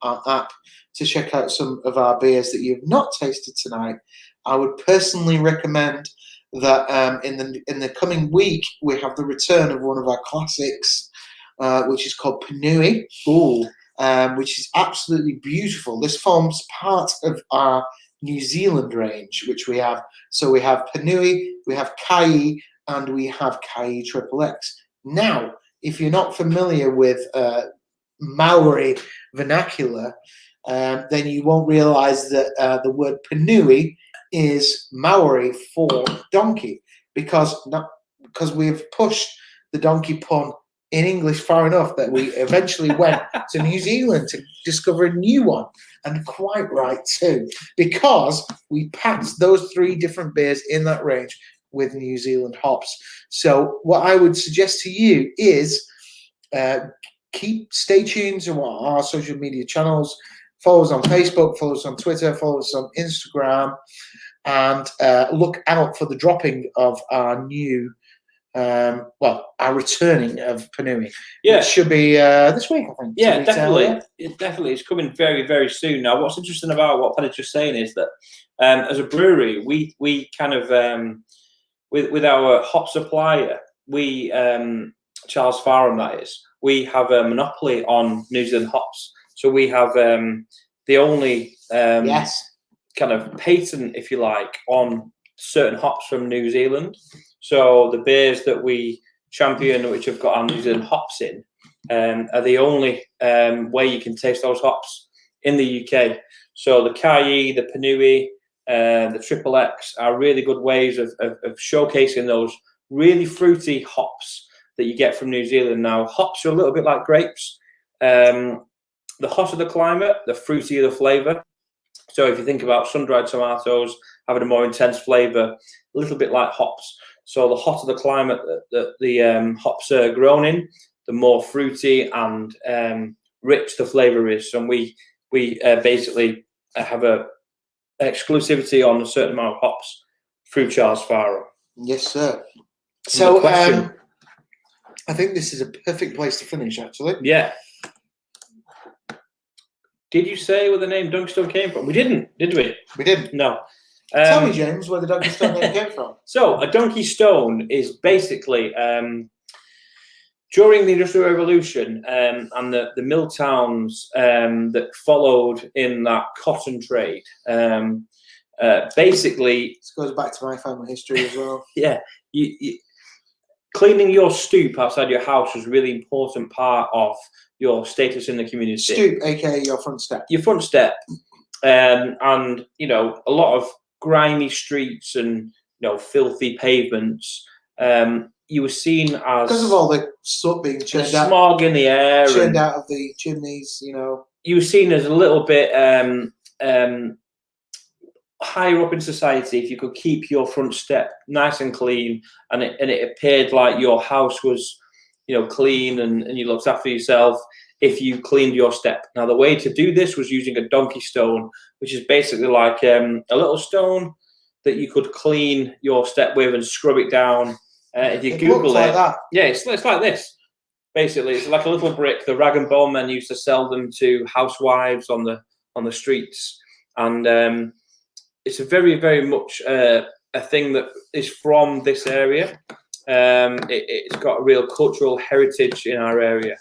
our app to check out some of our beers that you've not tasted tonight, I would personally recommend that in the coming week we have the return of one of our classics, which is called Panui, which is absolutely beautiful. This forms part of our New Zealand range, which we have. So we have Panui, we have Kai, and we have Kai XXX. Now, if you're not familiar with Maori vernacular, then you won't realise that the word Panui is Maori for donkey, because we've pushed the donkey pun in English far enough that we eventually went to New Zealand to discover a new one, and quite right too, because we packed those 3 different beers in that range with New Zealand hops. So what I would suggest to you is stay tuned to our social media channels. Follow us on Facebook, follow us on Twitter, follow us on Instagram, and look out for the dropping of our new, our returning of Panui. Yeah. It should be this week, I think. Yeah, definitely. It definitely is coming very, very soon. Now, what's interesting about what Paddy's just saying is that as a brewery, we kind of, with our hop supplier, we, Charles Farham, that is, we have a monopoly on New Zealand hops. So we have the only kind of patent, if you like, on certain hops from New Zealand. So the beers that we champion, which have got our New Zealand hops in, are the only way you can taste those hops in the UK. So the Kai, the Panui, the XXX are really good ways of showcasing those really fruity hops that you get from New Zealand. Now, hops are a little bit like grapes. The hotter the climate, the fruitier the flavour. So if you think about sun-dried tomatoes having a more intense flavour, a little bit like hops. So the hotter the climate that the hops are grown in, the more fruity and rich the flavour is. And we basically have a exclusivity on a certain amount of hops through Charles Farham. Yes, sir. So I think this is a perfect place to finish, actually. Yeah. Did you say where the name Donkeystone came from? We didn't, did we? We didn't. No. Tell me, James, where the Donkeystone name came from. So a Donkeystone is basically during the Industrial Revolution and the mill towns that followed in that cotton trade, basically, This goes back to my family history as well. yeah, cleaning your stoop outside your house was a really important part of your status in the community. Stoop, aka your front step. Your front step, and you know, a lot of grimy streets and filthy pavements. You were seen as, because of all the soot being churned out, smog in the air, churned out of the chimneys. You know, you were seen as a little bit higher up in society if you could keep your front step nice and clean, and it appeared like your house was, clean and you looked after yourself if you cleaned your step. Now, the way to do this was using a Donkeystone, which is basically like a little stone that you could clean your step with and scrub it down. If you Google like it, that. yeah, it's like this. Basically, it's like a little brick. The rag and bone men used to sell them to housewives on the streets, and it's a very, very much a thing that is from this area. It's got a real cultural heritage in our area,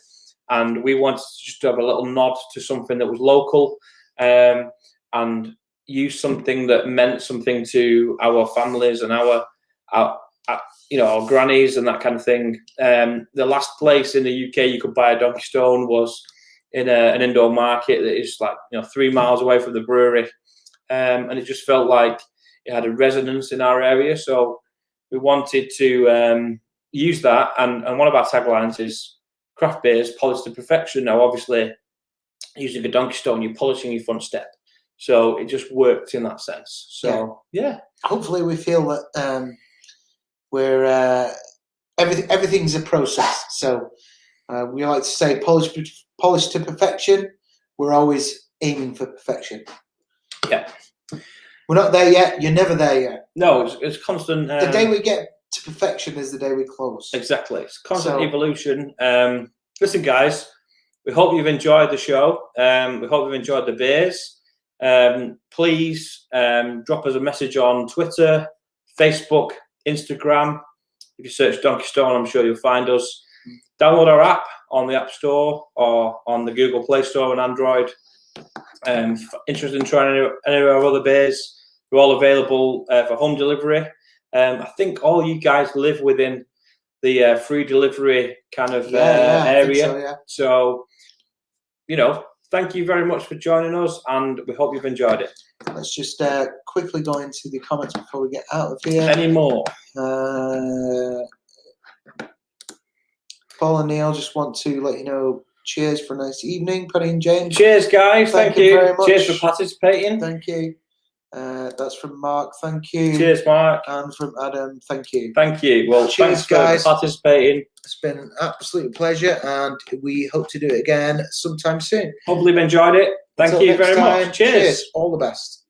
and we wanted to just have a little nod to something that was local, and use something that meant something to our families and our grannies and that kind of thing. The last place in the UK you could buy a Donkeystone was in an indoor market that is 3 miles away from the brewery, and it just felt like it had a resonance in our area. So we wanted to use that, and one of our taglines is craft beers polished to perfection. Now, obviously, using a Donkeystone, you're polishing your front step, so it just worked in that sense. So yeah. Hopefully we feel that we're everything's a process. So we like to say polished to perfection. We're always aiming for perfection. Yeah. We're not there yet. You're never there yet. No, it's constant. The day we get to perfection is the day we close. Exactly. It's constant evolution. Listen, guys, we hope you've enjoyed the show. We hope you've enjoyed the beers. Please drop us a message on Twitter, Facebook, Instagram. If you search Donkeystone, I'm sure you'll find us. Download our app on the App Store or on the Google Play Store on Android. Interested in trying any of our other beers? They're all available for home delivery. I think all you guys live within the free delivery kind of area. So, thank you very much for joining us, and we hope you've enjoyed it. Let's just quickly go into the comments before we get out of here. Any more? Paul and Neil just want to let you know, cheers for a nice evening, Paddy and James. Cheers, guys. Thank you very much. Cheers for participating. Thank you. That's from Mark. Thank you. Cheers, Mark. And from Adam. Thank you. Thank you. Well, cheers, thanks guys, for participating. It's been an absolute pleasure, and we hope to do it again sometime soon. Hopefully you've enjoyed it. Thank you very much. Cheers. All the best.